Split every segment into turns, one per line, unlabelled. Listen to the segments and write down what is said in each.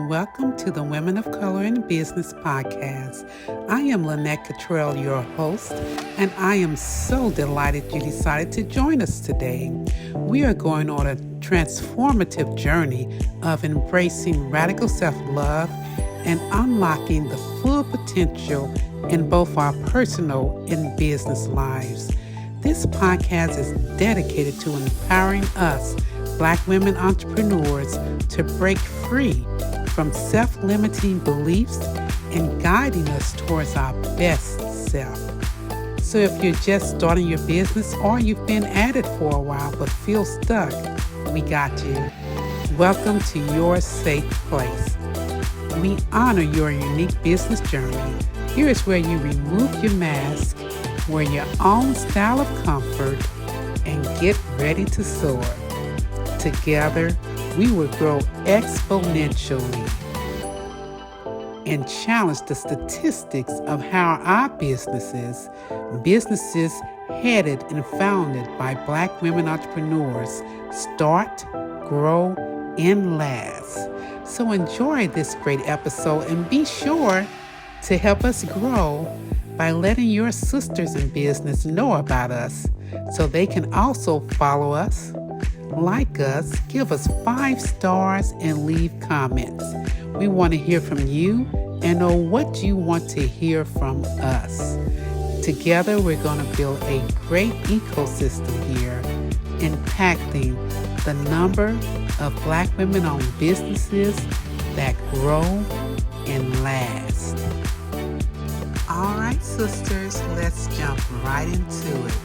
and welcome to the Women of Color in Business podcast. I am Lynette Cottrell, your host, and I am so delighted you decided to join us today. We are going on a transformative journey of embracing radical self-love and unlocking the full potential in both our personal and business lives. This podcast is dedicated to empowering us, Black women entrepreneurs, to break free from self-limiting beliefs and guiding us towards our best self. So if you're just starting your business or you've been at it for a while but feel stuck, we got you. Welcome to your safe place. We honor your unique business journey. Here is where you remove your mask, wear your own style of comfort, and get ready to soar. Together, we will grow exponentially and challenge the statistics of how our businesses headed and founded by Black women entrepreneurs, start, grow, and last. So enjoy this great episode and be sure to help us grow by letting your sisters in business know about us so they can also follow us, like us, give us 5 stars, and leave comments. We want to hear from you and know what you want to hear from us. Together, we're going to build a great ecosystem here, impacting the number of Black women-owned businesses that grow and last. All right, sisters, let's jump right into it.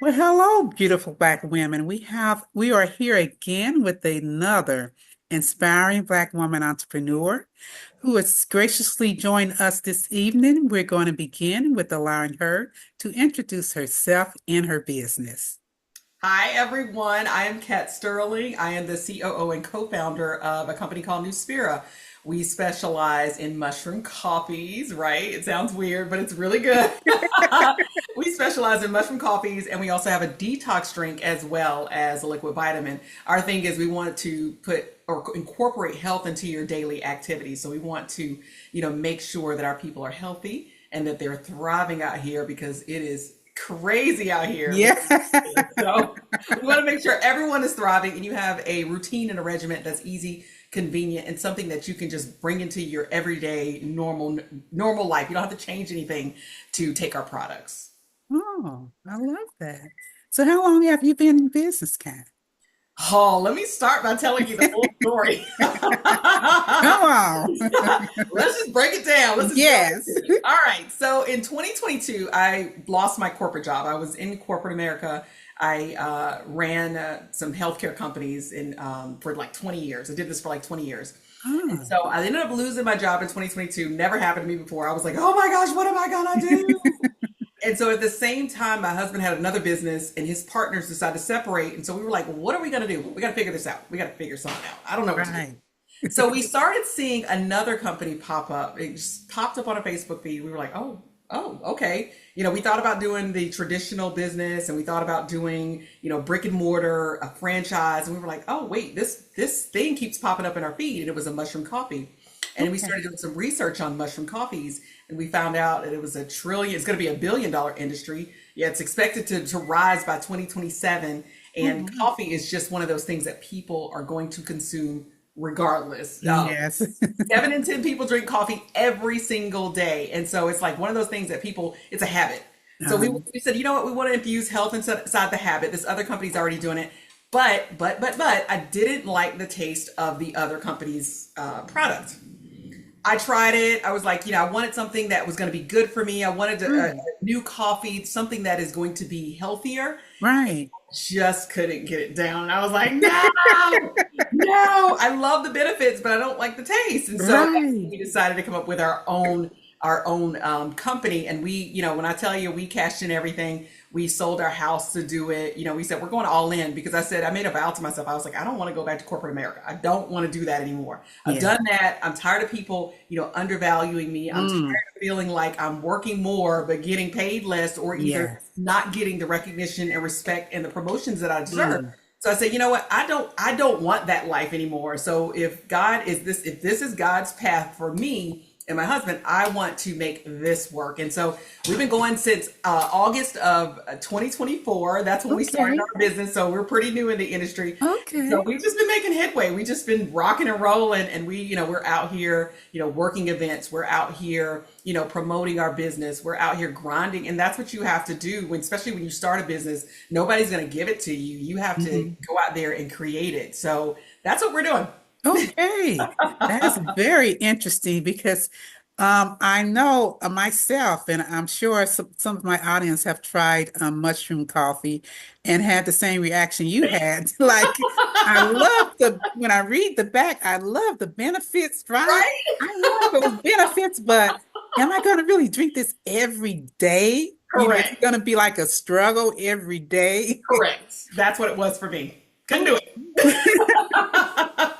Well, hello, beautiful Black women. We are here again with another inspiring Black woman entrepreneur who has graciously joined us this evening. We're going to begin with allowing her to introduce herself and her business.
Hi, everyone. I am Kat Sterling. I am the COO and co-founder of a company called Nuspira. We specialize in mushroom coffees, right? It sounds weird, but it's really good. We specialize in mushroom coffees, and we also have a detox drink as well as a liquid vitamin. Our thing is we want to put or incorporate health into your daily activities. So we want to, make sure that our people are healthy and that they're thriving out here because it is crazy out here.
Yeah.
So we want to make sure everyone is thriving and you have a routine and a regimen that's easy, convenient, and something that you can just bring into your everyday normal life. You don't have to change anything to take our products.
Oh, I love that. So how long have you been in business, Kat?
Oh, let me start by telling you the full story.
Come on.
Let's just break it down.
Yes.
All right. So in 2022, I lost my corporate job. I was in corporate America. I ran some healthcare companies for like 20 years. I did this for like 20 years. And so I ended up losing my job in 2022. Never happened to me before. I was like, oh my gosh, what am I going to do? And so at the same time, my husband had another business and his partners decided to separate. And so we were like, what are we going to do? We got to figure this out. We got to figure something out. I don't know what to do. So we started seeing another company pop up. It just popped up on a Facebook feed. We were like, oh, okay. We thought about doing the traditional business and we thought about doing, brick and mortar, a franchise. And we were like, oh, wait, this thing keeps popping up in our feed. And it was a mushroom coffee. And we started doing some research on mushroom coffees, and we found out that it's going to be $1 billion industry. Yeah, it's expected to rise by 2027. And coffee is just one of those things that people are going to consume regardless.
Yes.
7 in 10 people drink coffee every single day. And so it's like one of those things that it's a habit. So we said, you know what, we want to infuse health inside the habit. This other company's already doing it. But I didn't like the taste of the other company's product. I tried it. I was like, I wanted something that was going to be good for me. I wanted a new coffee, something that is going to be healthier.
Right.
Just couldn't get it down. And I was like, no, I love the benefits, but I don't like the taste. And so we decided to come up with our own company. And we, when I tell you we cashed in everything, We sold our house to do it. We said we're going all in because I said I made a vow to myself. I was like, I don't want to go back to corporate America. I don't want to do that anymore. I've
Yeah.
done that. I'm tired of people, undervaluing me. I'm tired of feeling like I'm working more but getting paid less, or either
Yes.
not getting the recognition and respect and the promotions that I deserve.
Mm.
So I said, you know what? I don't want that life anymore. So if this is God's path for me and my husband, I want to make this work. And so we've been going since August of 2024. That's when we started
Okay.
our business. So we're pretty new in the industry. So
Okay.
we've just been making headway. We just been rocking and rolling, and we're out here, working events. We're out here, promoting our business. We're out here grinding, and that's what you have to do especially when you start a business. Nobody's going to give it to you. You have to go out there and create it. So that's what we're doing.
Okay, that's very interesting because I know myself, and I'm sure some of my audience have tried mushroom coffee and had the same reaction you had. Like, when I read the back, I love the benefits, right?
Right?
I love those benefits, but am I going to really drink this every day? It's
Correct.
going to be like a struggle every day.
Correct. That's what it was for me. Couldn't do it.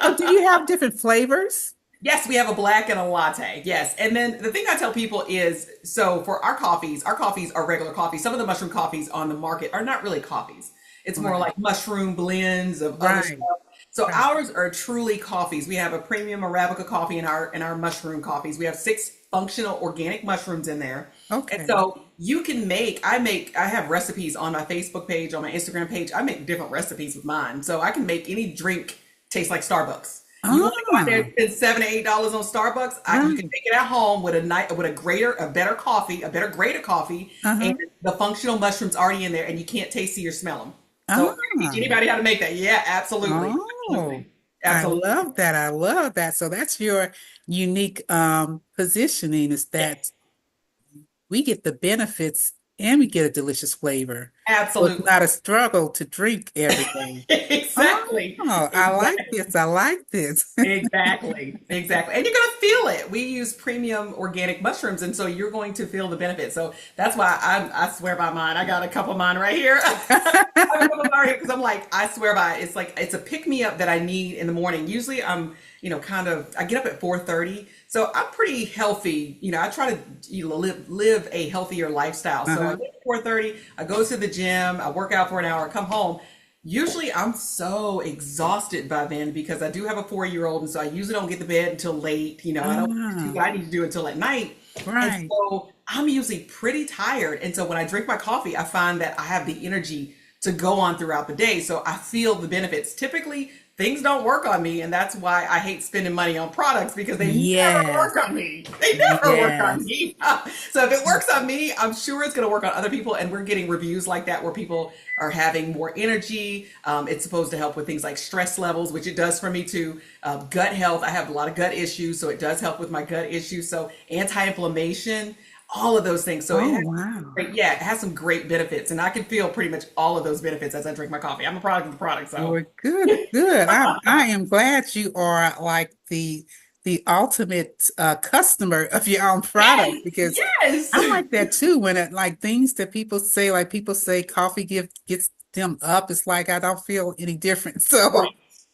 So do you have different flavors?
Yes, we have a black and a latte. Yes. And then the thing I tell people is, so for our coffees are regular coffees. Some of the mushroom coffees on the market are not really coffees. It's more
Right.
like mushroom blends of other
Right.
stuff. So
Right.
ours are truly coffees. We have a premium Arabica coffee in our mushroom coffees. We have 6 functional organic mushrooms in there. And
Okay.
so you can I have recipes on my Facebook page, on my Instagram page. I make different recipes with mine. So I can make any drink taste like Starbucks. You want to go out there
Ah,
and spend $7 to $8 on Starbucks? You can
right.
make it at home with a better coffee, a better grated coffee,
Uh-huh.
and the functional mushrooms already in there, and you can't taste, see, or smell them. So I can teach
Ah.
anybody how to make that. Yeah, absolutely,
Oh,
absolutely,
I
absolutely.
love that. I love that. So that's your unique positioning is that we get the benefits and we get a delicious flavor. So it's
Absolutely.
not a struggle to drink every day.
Exactly.
Oh, I like
Exactly.
this. I like this.
Exactly. Exactly. And you're going to feel it. We use premium organic mushrooms, and so you're going to feel the benefit. So that's why I swear by mine. I got a couple of mine right here. I have a couple of mine here because I'm like, I swear by it. It's like, it's a pick me up that I need in the morning. Usually I'm, I get up at 4:30. So I'm pretty healthy. I try to live a healthier lifestyle. So I
Uh-huh.
get up at 4:30, I go to the gym, I work out for an hour, come home. Usually I'm so exhausted by then because I do have a 4-year-old, and so I usually don't get to bed until late. I don't do
Ah,
what I need to do until at night. And
right.
so I'm usually pretty tired. And so when I drink my coffee, I find that I have the energy to go on throughout the day. So I feel the benefits. Typically, things don't work on me, and that's why I hate spending money on products because they never
Yes.
work on me. They never work on
Yes.
me. So if it works on me, I'm sure it's going to work on other people. And we're getting reviews like that where people are having more energy. It's supposed to help with things like stress levels, which it does for me too. Gut health. I have a lot of gut issues, so it does help with my gut issues. So anti-inflammation, all of those things. So
Oh, wow.
yeah, it has some great benefits, and I can feel pretty much all of those benefits as I drink my coffee. I'm a product of the product, so
Well, good, good. I am glad you are like the ultimate customer of your own
yes,
product because
yes,
I'm like that too. When it like things that people say, like people say coffee gets them up, it's like I don't feel any different. So
right,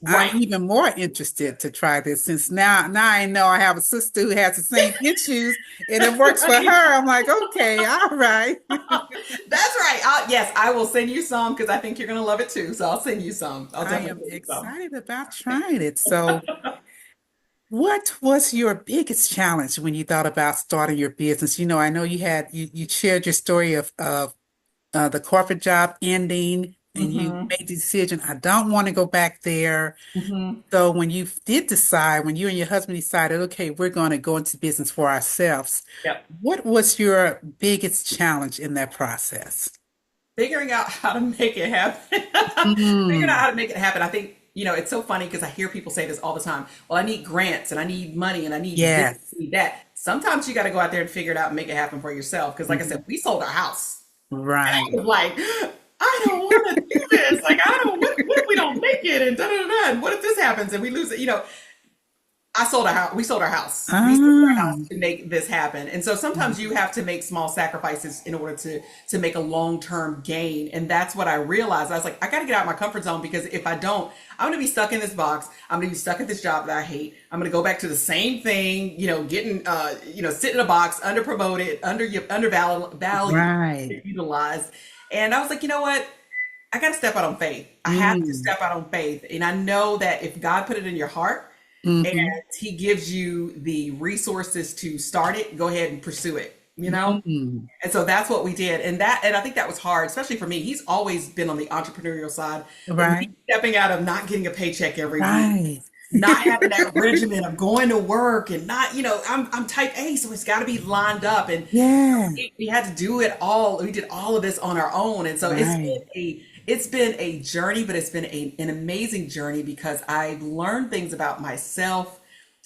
I'm
right.
even more interested to try this since now I know I have a sister who has the same issues and it works for
Right.
her. I'm like, okay, all right.
That's right. Yes, I will send you some because I think you're going to love it too. So I'll send you some. I'll
I
definitely
am
send you some.
excited about trying it. So what was your biggest challenge when you thought about starting your business? I know you shared your story of the corporate job ending and you
Hmm.
made the decision, I don't want to go back there.
Hmm.
So when you did decide, when you and your husband decided, okay, we're going to go into business for ourselves,
Yep.
what was your biggest challenge in that process?
Figuring out how to make it happen. Figuring out
Mm,
how to make it happen. I think, it's so funny because I hear people say this all the time. Well, I need grants and I need money and I need this,
yes.
I need that. Sometimes you got to go out there and figure it out and make it happen for yourself. Because, like I
Mhm.
said, we sold our house. And I
Right.
was like, I don't want to do this. Like, I don't, what if we don't make it? And da da da. And what if this happens and we lose it? I sold our house. We sold our house. We sold our
Ah,
house to make this happen. And so sometimes you have to make small sacrifices in order to make a long-term gain. And that's what I realized. I was like, I got to get out of my comfort zone, because if I don't, I'm going to be stuck in this box. I'm going to be stuck at this job that I hate. I'm going to go back to the same thing, getting, sitting in a box, underpromoted, undervalued,
right.
utilized. And I was like, you know what? I got to step out on faith. I have to
Mm,
step out on faith. And I know that if God put it in your heart, and
mm-hmm,
he gives you the resources to start it, go ahead and pursue it.
mm,
And so that's what we did. And I think that was hard, especially for me. He's always been on the entrepreneurial side, but me
right,
stepping out of not getting a paycheck every week,
right.
not having that regimen of going to work, and not, I'm type A, so it's got to be lined up. And
Yeah,
we had to do it all. We did all of this on our own. And so
right.
it's been a journey, but it's been an amazing journey, because I've learned things about myself.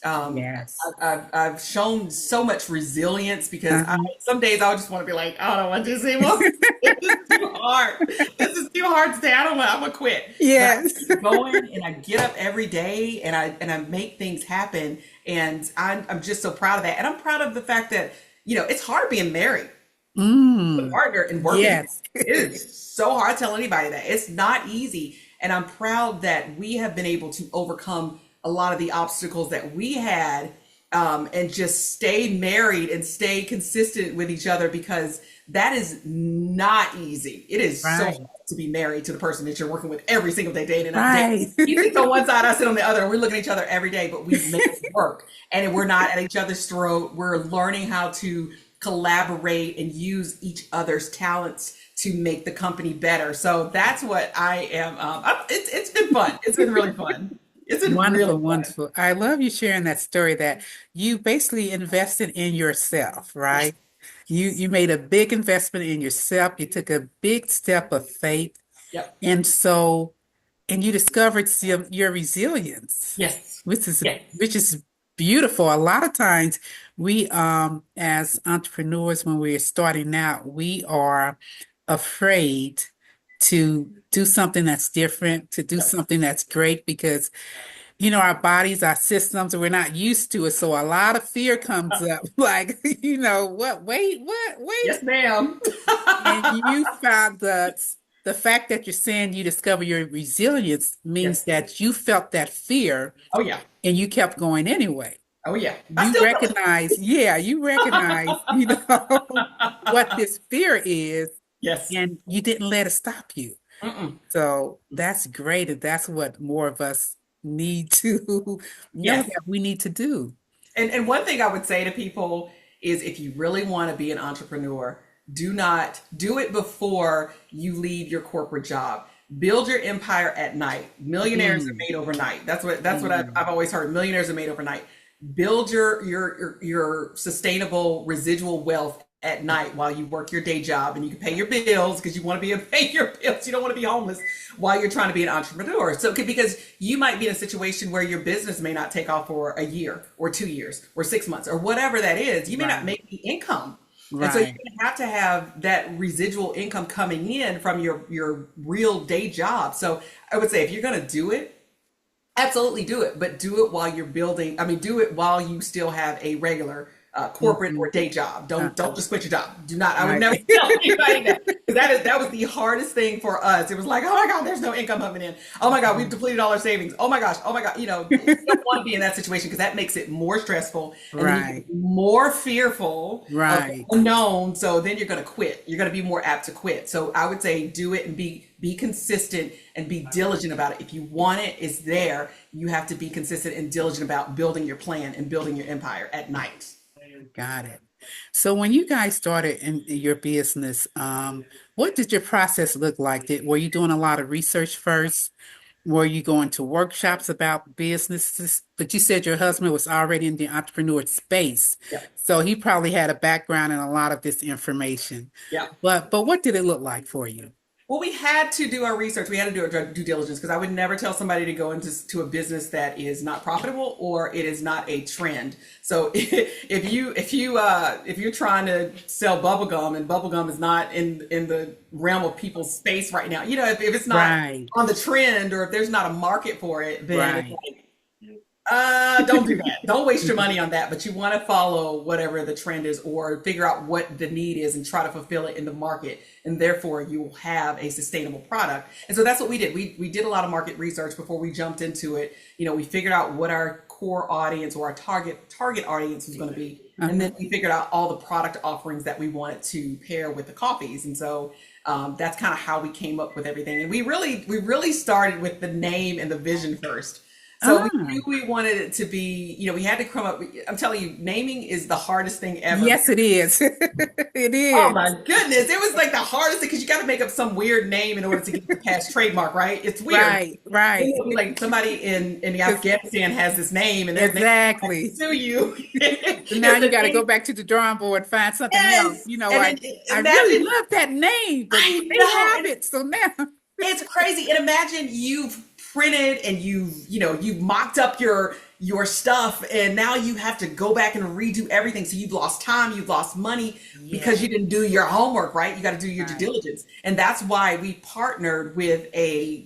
Um,
Yes.
I've shown so much resilience, because
Uh-huh.
some days I just want to be like, I don't want to do this anymore. This is too hard. This is too hard to say. I don't want. I'm gonna quit. But I
Yes.
keep going, and I get up every day, and I make things happen, and I'm just so proud of that. And I'm proud of the fact that it's hard being married, a
Mm.
partner, and working.
Yes.
It is so hard. I tell anybody that it's not easy, and I'm proud that we have been able to overcome a lot of the obstacles that we had, and just stay married and stay consistent with each other, because that is not easy. It is so
Right.
hard to be married to the person that you're working with every single day, day in and day.
Right.
He sits on one side, I sit on the other, and we're looking at each other every day, but we make it work, and we're not at each other's throat. We're learning how to collaborate and use each other's talents to make the company better. So that's what I am. It's been fun. It's been really fun. It's been really
Wonderful,
fun.
wonderful. I love you sharing that story that you basically invested in yourself,
Yes.
right? You
Yes.
made a big investment in yourself. You took a big step of faith.
Yep.
And so, and you discovered your resilience,
Yes.
which is
Yes.
which is beautiful. A lot of times we as entrepreneurs, when we're starting out, we are afraid to do something that's different, to do
Yep.
something that's great because our bodies, our systems, we're not used to it. So a lot of fear comes up, like, what, wait.
Yes, ma'am.
And you found the fact that you're saying you discover your resilience means
Yes.
that you felt that fear
Oh yeah.
and you kept going anyway.
Oh yeah. I
You
still feel
recognize, yeah, you recognize, what
it.
this fear is,
Yes.
and you didn't let it stop you.
Mm-mm.
So that's great. And that's what more of us need to know
Yes.
that we need to do.
And one thing I would say to people is, if you really want to be an entrepreneur, do not do it before you leave your corporate job. Build your empire at night. Millionaires are
Mm,
made overnight. That's what I've
mm,
always heard. Millionaires are made overnight. Build your sustainable residual wealth at night while you work your day job, and you can pay your bills, because you want to be able to pay your bills. You don't want to be homeless while you're trying to be an entrepreneur. So because you might be in a situation where your business may not take off for a year or 2 years or 6 months or whatever that is. You may not
right,
make the income. And so you're
right,
going to have that residual income coming in from your real day job. So I would say, if you're going to do it, absolutely do it, but do it while you're building. I mean, do it while you still have a regular corporate
mhm,
or day job. Don't
uh-huh,
just quit your job. Do not. I would
right,
never tell anybody that, because that was the hardest thing for us. It was like, oh my God, there's no income coming in. Oh my God, we've depleted all our savings. Oh my gosh. Oh my God. You don't want to be in that situation, because that makes it more stressful, and then you
right,
get more fearful of the
right.
unknown. So then you're going to quit. You're going to be more apt to quit. So I would say, do it, and be consistent and be diligent about it. If you want it, it's there. You have to be consistent and diligent about building your plan and building your empire at night.
Got it. So when you guys started in your business, what did your process look like? Were you doing a lot of research first? Were you going to workshops about businesses? But you said your husband was already in the entrepreneur space,
Yeah.
so he probably had a background in a lot of this information.
Yeah.
But what did it look like for you?
Well, we had to do our research. We had to do our due diligence, because I would never tell somebody to go into a business that is not profitable, or it is not a trend. So if you're trying to sell bubble gum, and bubble gum is not in the realm of people's space right now, if it's not
Right,
on the trend, or if there's not a market for it, then it's
right,
like, Don't do that. Don't waste your money on that. But you want to follow whatever the trend is or figure out what the need is and try to fulfill it in the market. And therefore you will have a sustainable product. And so that's what we did. We did a lot of market research before we jumped into it. We figured out what our core audience or our target audience was going to be. And then we figured out all the product offerings that we wanted to pair with the coffees. And so that's kind of how we came up with everything. And we really started with the name and the vision first. So we knew we wanted it to be, we had to come up. I'm telling you, naming is the hardest thing ever.
Yes, it is. It
Oh
is.
my goodness. It was like the hardest thing because you got to make up some weird name in order to get the past trademark, right? It's weird.
Right, right.
It'll be like somebody in
'Cause-
Afghanistan has this name and they're
exactly.
to you.
So now you got to go back to the drawing board, find something else.
Yes.
I
And
really love that name, but
I
they
know.
have it. So now,
It's crazy. And imagine you've printed and you've mocked up your stuff and now you have to go back and redo everything. So you've lost time, you've lost money because you didn't do your homework, right? You got to do your due diligence. And that's why we partnered with a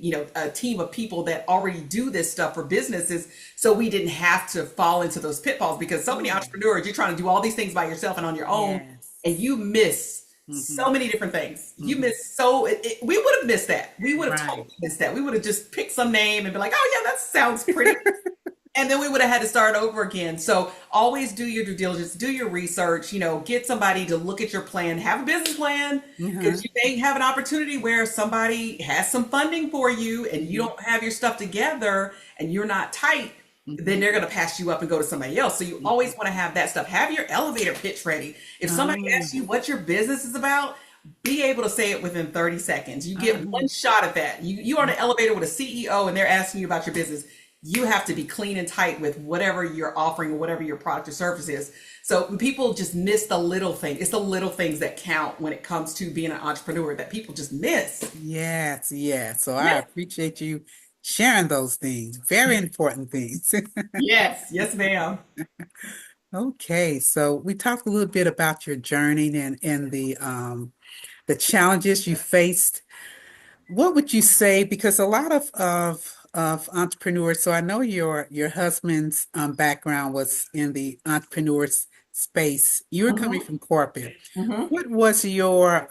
team of people that already do this stuff for businesses. So we didn't have to fall into those pitfalls because so many entrepreneurs, you're trying to do all these things by yourself and on your own and you miss so many different things. You miss we would have missed that. We would have totally missed that. We would have just picked some name and be like, oh yeah, that sounds pretty. And then we would have had to start over again. So always do your due diligence, do your research, get somebody to look at your plan, have a business plan, because you may have an opportunity where somebody has some funding for you and you don't have your stuff together and you're not tight, then they're going to pass you up and go to somebody else. So you always want to have that stuff. Have your elevator pitch ready. If somebody asks you what your business is about, be able to say it within 30 seconds. You get one shot at that. You're on an elevator with a CEO and they're asking you about your business. You have to be clean and tight with whatever you're offering or whatever your product or service is. So people just miss the little thing. It's the little things that count when it comes to being an entrepreneur that people just miss.
yes, yes. So I appreciate you sharing those things. Very important things.
Yes, yes, ma'am.
Okay, so we talked a little bit about your journey and the challenges you faced. What would you say? Because a lot of entrepreneurs, so I know your husband's background was in the entrepreneurs space. You were coming from corporate.
Hmm.
What was your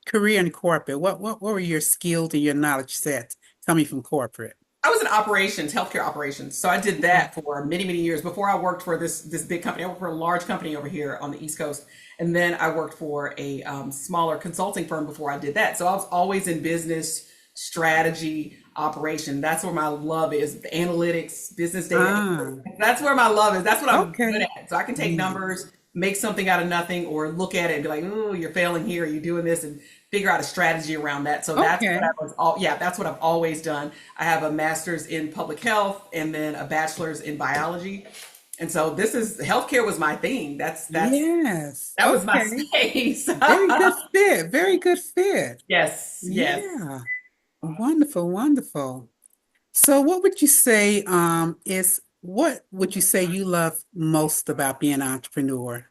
career in corporate? What were your skills and your knowledge set coming from corporate?
I was in operations, healthcare operations. So I did that for many, many years before I worked for this big company. I worked for a large company over here on the East Coast. And then I worked for a smaller consulting firm before I did that. So I was always in business, strategy, operation. That's where my love is. The analytics, business data.
Ah,
That's where my love is. That's what I'm
okay.
good at. So I can take numbers, make something out of nothing, or look at it and be like, "Ooh, you're failing here. You're doing this," and figure out a strategy around that. So that's what
Okay.
I was all. Yeah, that's what I've always done. I have a master's in public health and then a bachelor's in biology. And so this is healthcare was my thing.
Yes.
That was my
Okay.
space.
Very good fit. Very good fit.
Yes, yes.
Yeah. Wonderful, wonderful. So what would you say you love most about being an entrepreneur?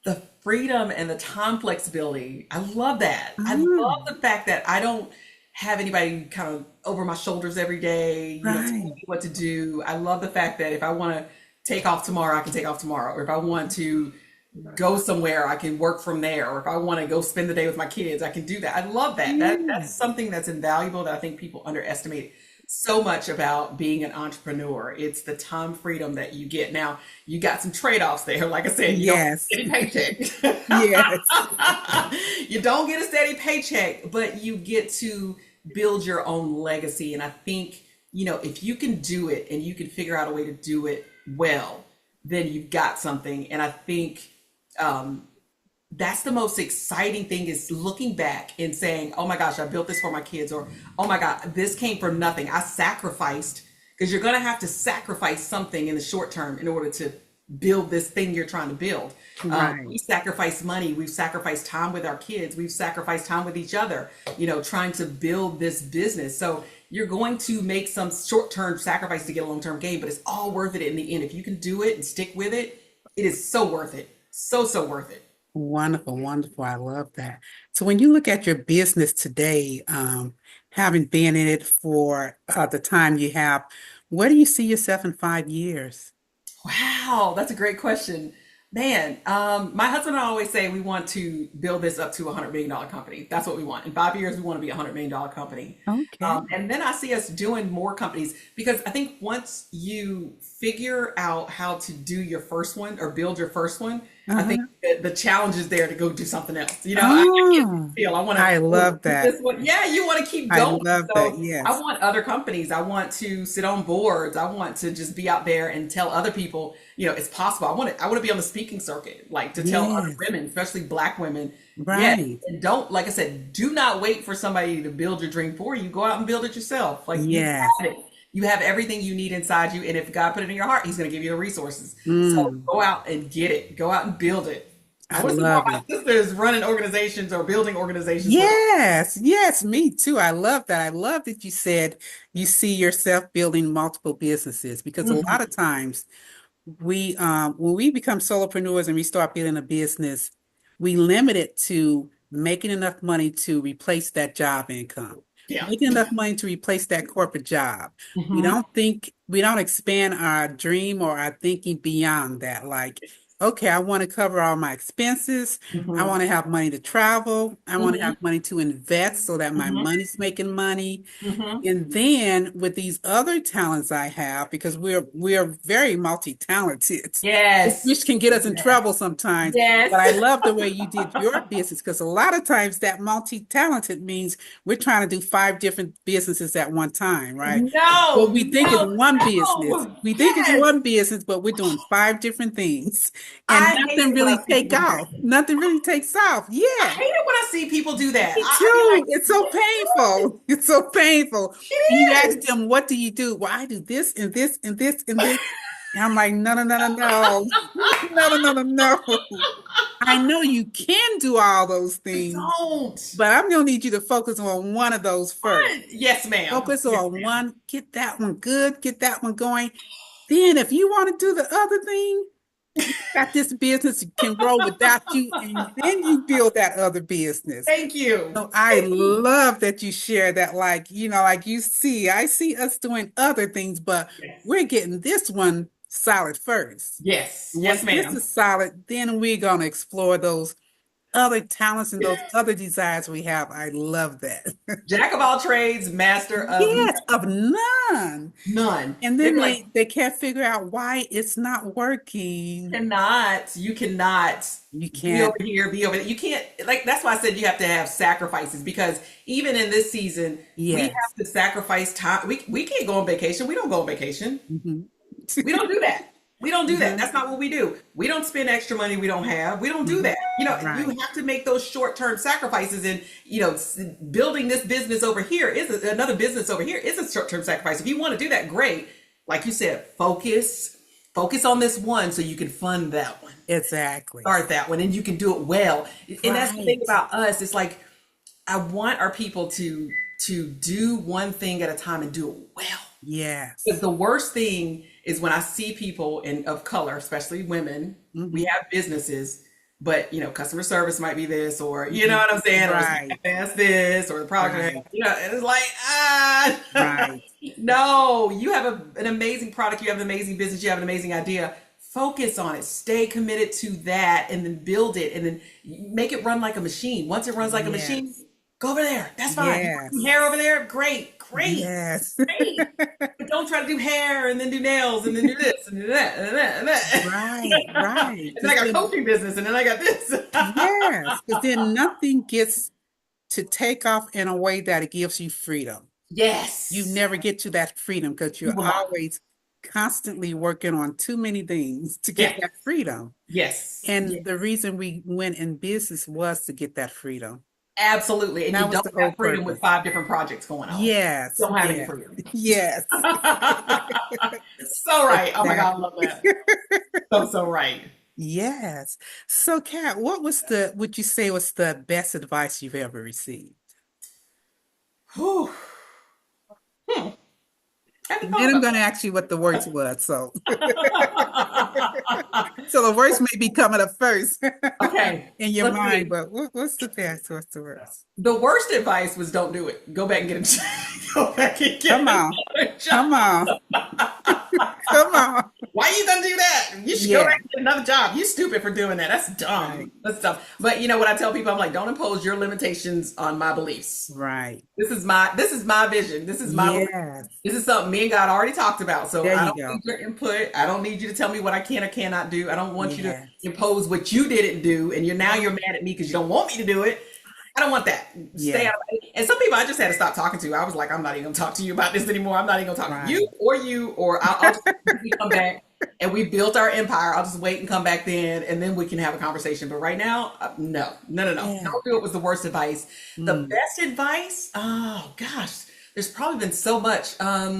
The freedom and the time flexibility. I love that. I
Ah,
love the fact that I don't have anybody kind of over my shoulders every day, telling
right.
me what to do. I love the fact that if I want to take off tomorrow, I can take off tomorrow. Or if I want to go somewhere, I can work from there. Or if I want to go spend the day with my kids, I can do that. I love that.
Yeah.
That's something that's invaluable that I think people underestimate so much about being an entrepreneur. It's the time freedom that you get. Now, you got some trade-offs there. Like I said, you don't
Yes.
get a paycheck.
Yes.
You don't get a steady paycheck, but you get to build your own legacy. And I think, if you can do it and you can figure out a way to do it well, then you've got something. And I think that's the most exciting thing is looking back and saying, oh my gosh, I built this for my kids, or oh my God, this came from nothing. I sacrificed, because you're going to have to sacrifice something in the short term in order to build this thing you're trying to build.
Right.
We sacrifice money, we've sacrificed time with our kids, we've sacrificed time with each other, trying to build this business. So you're going to make some short-term sacrifice to get a long-term gain, but it's all worth it in the end. If you can do it and stick with it, it is so worth it. So, so worth it.
Wonderful, wonderful. I love that. So when you look at your business today, having been in it for the time you have, Where do you see yourself in 5 years?
Wow, that's a great question. Man, my husband and I always say we want to build this up to a $100 million company. That's what we want. In 5 years, we want to be a $100 million company.
Okay.
And then I see us doing more companies because I think once you figure out how to do your first one or build your first one, I think
Uh-huh.
the challenge is there to go do something else. I
Oh,
can't feel I want
I
to
love that.
this one. Yeah, you want to keep
I
going.
love that.
So I
Yes.
want other companies. I want to sit on boards. I want to just be out there and tell other people, it's possible. I want to be on the speaking circuit, like to tell other
Yes.
women, especially Black women, yes.
Right.
And don't, like I said, do not wait for somebody to build your dream for you. Go out and build it yourself. Like you
Yes.
have it. You have everything you need inside you. And if God put it in your heart, He's going to give you the resources. So
Mm,
go out and get it. Go out and build it. I
I
want to see more of
love
my
it.
sisters running organizations or building organizations with.
Yes, yes, me too. I love that. I love that you said you see yourself building multiple businesses because a lot
Mhm.
of times we when we become solopreneurs and we start building a business, we limit it to making enough money to replace that job income,
Yeah.
making enough money to replace that corporate job.
Hmm.
We don't expand our dream or our thinking beyond that. Like, okay, I want to cover all my expenses. I
Hmm.
want to have money to travel. I want to
Hmm.
have money to invest so that my
Hmm.
money's making money.
Hmm.
And then with these other talents I have, because we're very multi-talented,
Yes.
which can get us in trouble sometimes. But
Yes.
I love the way you did your business because a lot of times that multi-talented means we're trying to do 5 different businesses at one time, right? What
No,
we think is
no,
one business.
no.
We think it's
Yes.
one business, but we're doing 5 different things, and
I hate
nothing
it when I
really
see
take
people do
off.
that.
Nothing really takes off.
I
Yeah.
hate it when I see people do that.
Me
I'd be like,
too. It's so painful. It's so painful. And you
it
ask
is.
them, what do you do? Well, I do this and this and this and this. And I'm like, no, no, no, no, no. No, no, no, no, no. I know you can do all those
I
things,
don't.
but I'm gonna need you to focus on one of those first.
What? Yes, ma'am.
Focus
Yes,
on
ma'am.
one, get that one good, get that one going. Then if you want to do the other thing, got this business can grow without you, and then you build that other business.
Thank you.
So I
Thank you.
love that you share that, like, like I see us doing other things, but
Yes.
we're getting this one solid first.
Yes.
Once
Yes,
this
ma'am.
is solid, then we're going to explore those other talents and those other desires we have. I love that.
Jack of all trades, master of
Yes, of none.
none.
And
They'd
then
be like,
they can't figure out why it's not working.
you cannot
You
be over
can't.
here, be over there. You can't, like, that's why I said you have to have sacrifices because even in this season, we
Yes.
have to sacrifice time. We can't go on vacation. We don't go on vacation.
Hmm.
We don't do that. We don't do that.
Hmm.
That's not what we do. We don't spend extra money we don't have. We don't do that. You
Right.
have to make those short-term sacrifices and, building this business over here another business over here is a short-term sacrifice. If you want to do that, great. Like you said, focus on this one so you can fund that one.
Exactly.
Start that one and you can do it well. And that's the thing
Right.
about us. It's like I want our people to do one thing at a time and do it well. Because
Yes.
the worst thing is when I see people of color, especially women, we
Hmm.
have businesses, but customer service might be this, or you know
Hmm.
what I'm saying, or
Right.
it's this, or the product,
Right.
and it's like
Right.
no, you have an amazing product, you have an amazing business, you have an amazing idea. Focus on it, stay committed to that, and then build it, and then make it run like a machine. Once it runs like a machine,
Yes.
go over there. That's fine. You want some
Yes.
hair over there? Great, great.
Yes.
Great. But don't try to do hair and then do nails and then do this and do that and that and
Right.
that.
Right.
And then I
Because
got
then,
coaching business and then I got this.
yes, because then nothing gets to take off in a way that it gives you freedom. You
Yes.
never get to that freedom because
You
you're
will not.
always constantly working on too many things to get
Yeah.
that freedom.
Yes. Yeah.
And the reason we went in business was to get that freedom.
Absolutely. And you
That was
don't
the whole
have freedom with
purpose.
5 different projects going on.
Yes.
You don't have any
Yes.
freedom.
Yes.
So right. Oh my God, I love
Exactly.
that. So right.
Yes. So, Kat, would you say was the best advice you've ever received?
Whew. Hmm. I haven't
And
thought
then I'm
about
going to ask you what the worst was. So, so the worst may be coming up first
okay.
in your
Let's
mind,
see.
but what's the best? What's the worst?
The worst advice was don't do it. Go back and get a go back and get
Come on.
another job.
Come on. Come on.
Why are you gonna do that? You should go back and get another job. You stupid for doing that. That's dumb.
Right.
That's dumb. But you know what I tell people? I'm like, don't impose your limitations on my beliefs.
Right.
This is my vision. This is my belief.
Yes.
This is something me and God already talked about. So
There
I
you
don't
go.
need your input. I don't need you to tell me what I can or cannot do. I don't want you to
Yes.
impose what you didn't do, and you're mad at me because you don't want me to do it. I don't want that. Stay
Yeah.
out of it. And some people I just had to stop talking to. I was like, I'm not even gonna talk to you about this anymore. I'm not even gonna talk
Right.
to you, or I'll just come back and we built our empire. I'll just wait and come back then, and then we can have a conversation. But right now, no.
Yeah.
Don't do it was the worst advice. The best advice, oh gosh, there's probably been so much. Let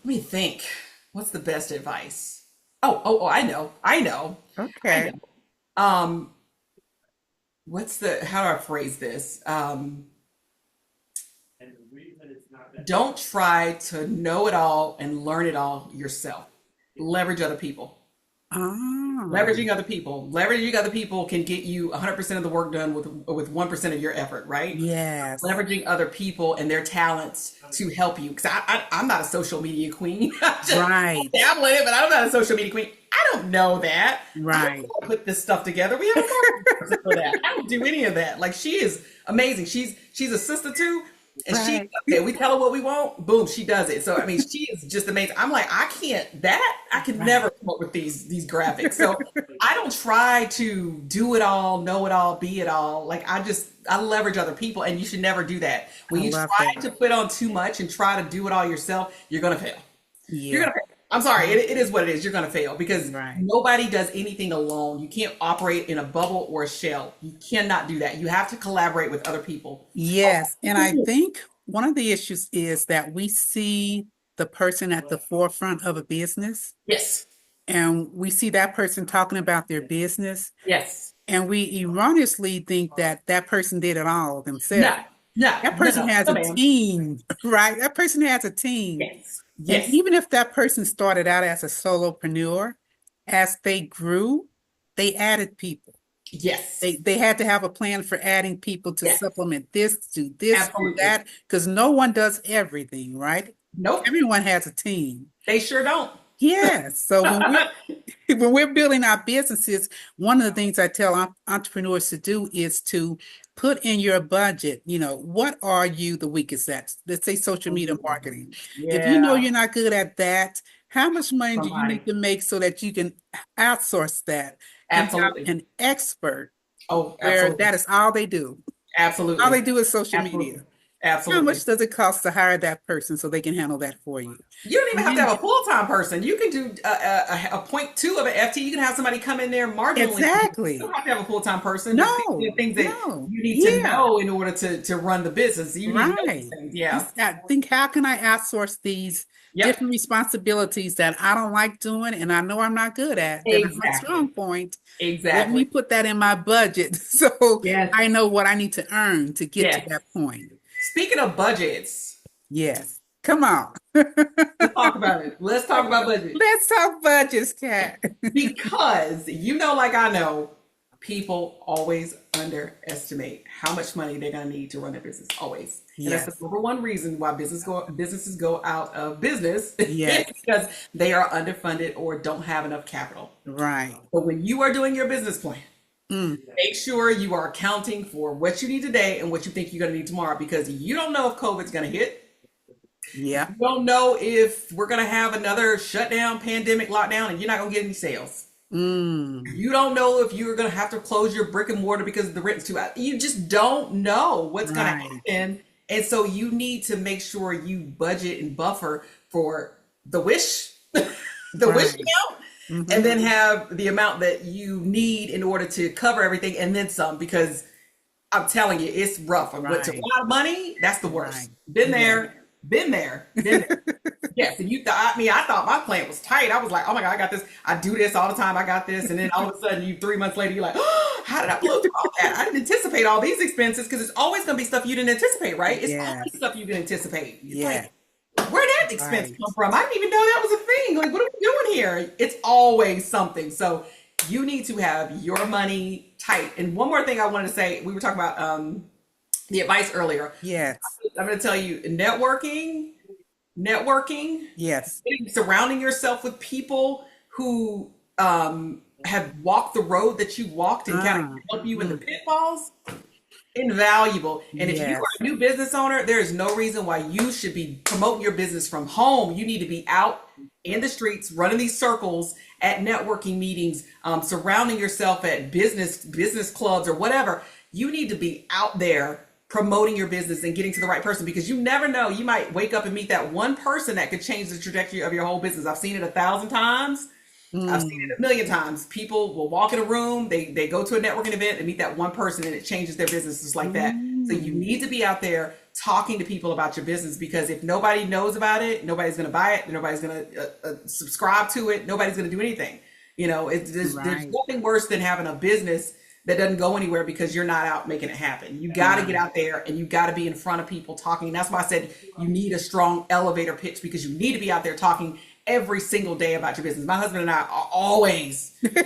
me think. What's the best advice? Oh, I know.
Okay.
How do I phrase this? Don't try to know it all and learn it all yourself. Leverage other people.
Oh.
Leveraging other people. Leveraging other people can get you 100% of the work done with 1% of your effort, right?
Yes.
Leveraging other people and their talents to help you. Because I'm not a social media queen.
Right.
I'm in it, but I'm not a social media queen. I don't know that.
Right.
I don't put this stuff together. We have a marketing person for that. I don't do any of that. Like, she is amazing. She's a sister too. And
Right.
we tell her what we want, boom, she does it. So I mean, she is just amazing. I'm like, I can never come up with these graphics. So I don't try to do it all, know it all, be it all. Like, I leverage other people, and you should never do that. When you
love
try
that.
to put on too much and try to do it all yourself, you're gonna fail. You're
Yeah.
gonna fail. I'm sorry, it is what it is. You're gonna fail because
Right.
nobody does anything alone. You can't operate in a bubble or a shell. You cannot do that. You have to collaborate with other people.
Yes. And I think one of the issues is that we see the person at the forefront of a business,
Yes.
and we see that person talking about their business,
Yes.
and we erroneously think that that person did it all themselves. That person has
no,
a
ma'am.
team, right? That person has a team.
Yes.
And
Yes.
even if that person started out as a solopreneur, as they grew, they added people.
Yes.
They had to have a plan for adding people to
Yes.
supplement this, do this, do
Absolutely.
that, because no one does everything, right?
Nope.
Everyone has a team.
They sure don't.
Yes. So when we're building our businesses, one of the things I tell entrepreneurs to do is to put in your budget, what are you the weakest at? Let's say social media marketing. If you know
Yeah.
you're not good at that, how much money do you
Somebody.
need to make so that you can outsource that and have
Absolutely.
an expert
Oh,
where
absolutely.
that is all they do?
Absolutely.
All they do is social
Absolutely.
media.
Absolutely.
How much does it cost to hire that person so they can handle that for you?
You don't even have to have a full-time person. You can do a 0.2 of an FT. You can have somebody come in there marginally.
Exactly.
You don't have to have a full-time person.
No,
The things that
no.
you need to
Yeah.
know in order to run the business. You need to know
Right.
these things. Yeah.
I think, how can I outsource these
Yep.
different responsibilities that I don't like doing and I know I'm not good at, that are my
Exactly.
strong point? Let me
Exactly.
put that in my budget so
Yes.
I know what I need to earn to get
Yes.
to that point.
Speaking of budgets,
Yes. Come on.
let's talk about it. Let's talk about budget.
Let's talk budgets, Kat.
Because like I know, people always underestimate how much money they're going to need to run their business. Always. And that's
Yes.
the number one reason why businesses go out of business.
Yes.
Because they are underfunded or don't have enough capital.
Right.
But when you are doing your business plan, make sure you are accounting for what you need today and what you think you're going to need tomorrow, because you don't know if COVID's going to hit.
Yeah.
You don't know if we're going to have another shutdown, pandemic, lockdown, and you're not going to get any sales. You don't know if you're going to have to close your brick and mortar because the rent's too high. You just don't know what's going
Right.
to happen. And so you need to make sure you budget and buffer for the wish, the wish
Right.
amount, and then have the amount that you need in order to cover everything and then some, because I'm telling you, it's rough. But to
Right.
run out of money, that's the worst.
Right.
Been there. Yes, and I thought my plan was tight. I was like, oh my God, I got this. I do this all the time. I got this. And then all of a sudden, 3 months later, you're like, oh, how did I blow through all that? I didn't anticipate all these expenses, because it's always going to be stuff you didn't anticipate, right? It's
Yes.
always stuff you didn't anticipate. It's
Yeah.
like, where'd that expense
Right.
come from? I didn't even know that was a thing. Like, what are we doing here? It's always something. So you need to have your money tight. And one more thing I wanted to say, we were talking about the advice earlier.
Yes.
I'm going to tell you, networking networking,
Yes.
surrounding yourself with people who have walked the road that you walked and kind of
Ah,
help you in the
mm,
pitfalls. Invaluable. And if you are
yes.
a new business owner, there is no reason why you should be promoting your business from home. You need to be out in the streets, running these circles at networking meetings, surrounding yourself at business clubs or whatever. You need to be out there promoting your business and getting to the right person, because you never know. You might wake up and meet that one person that could change the trajectory of your whole business. I've seen it 1,000 times. I've seen
Mm,
it a million times. People will walk in a room, they go to a networking event and meet that one person, and it changes their business just like that. So you
mm,
need to be out there talking to people about your business, because if nobody knows about it, nobody's going to buy it, nobody's going to subscribe to it, nobody's going to do anything. There's
right.
nothing worse than having a business that doesn't go anywhere because you're not out making it happen. You got to get
Right.
out there and you got to be in front of people talking. And that's why I said you need a strong elevator pitch, because you need to be out there talking every single day about your business. My husband and I are always, and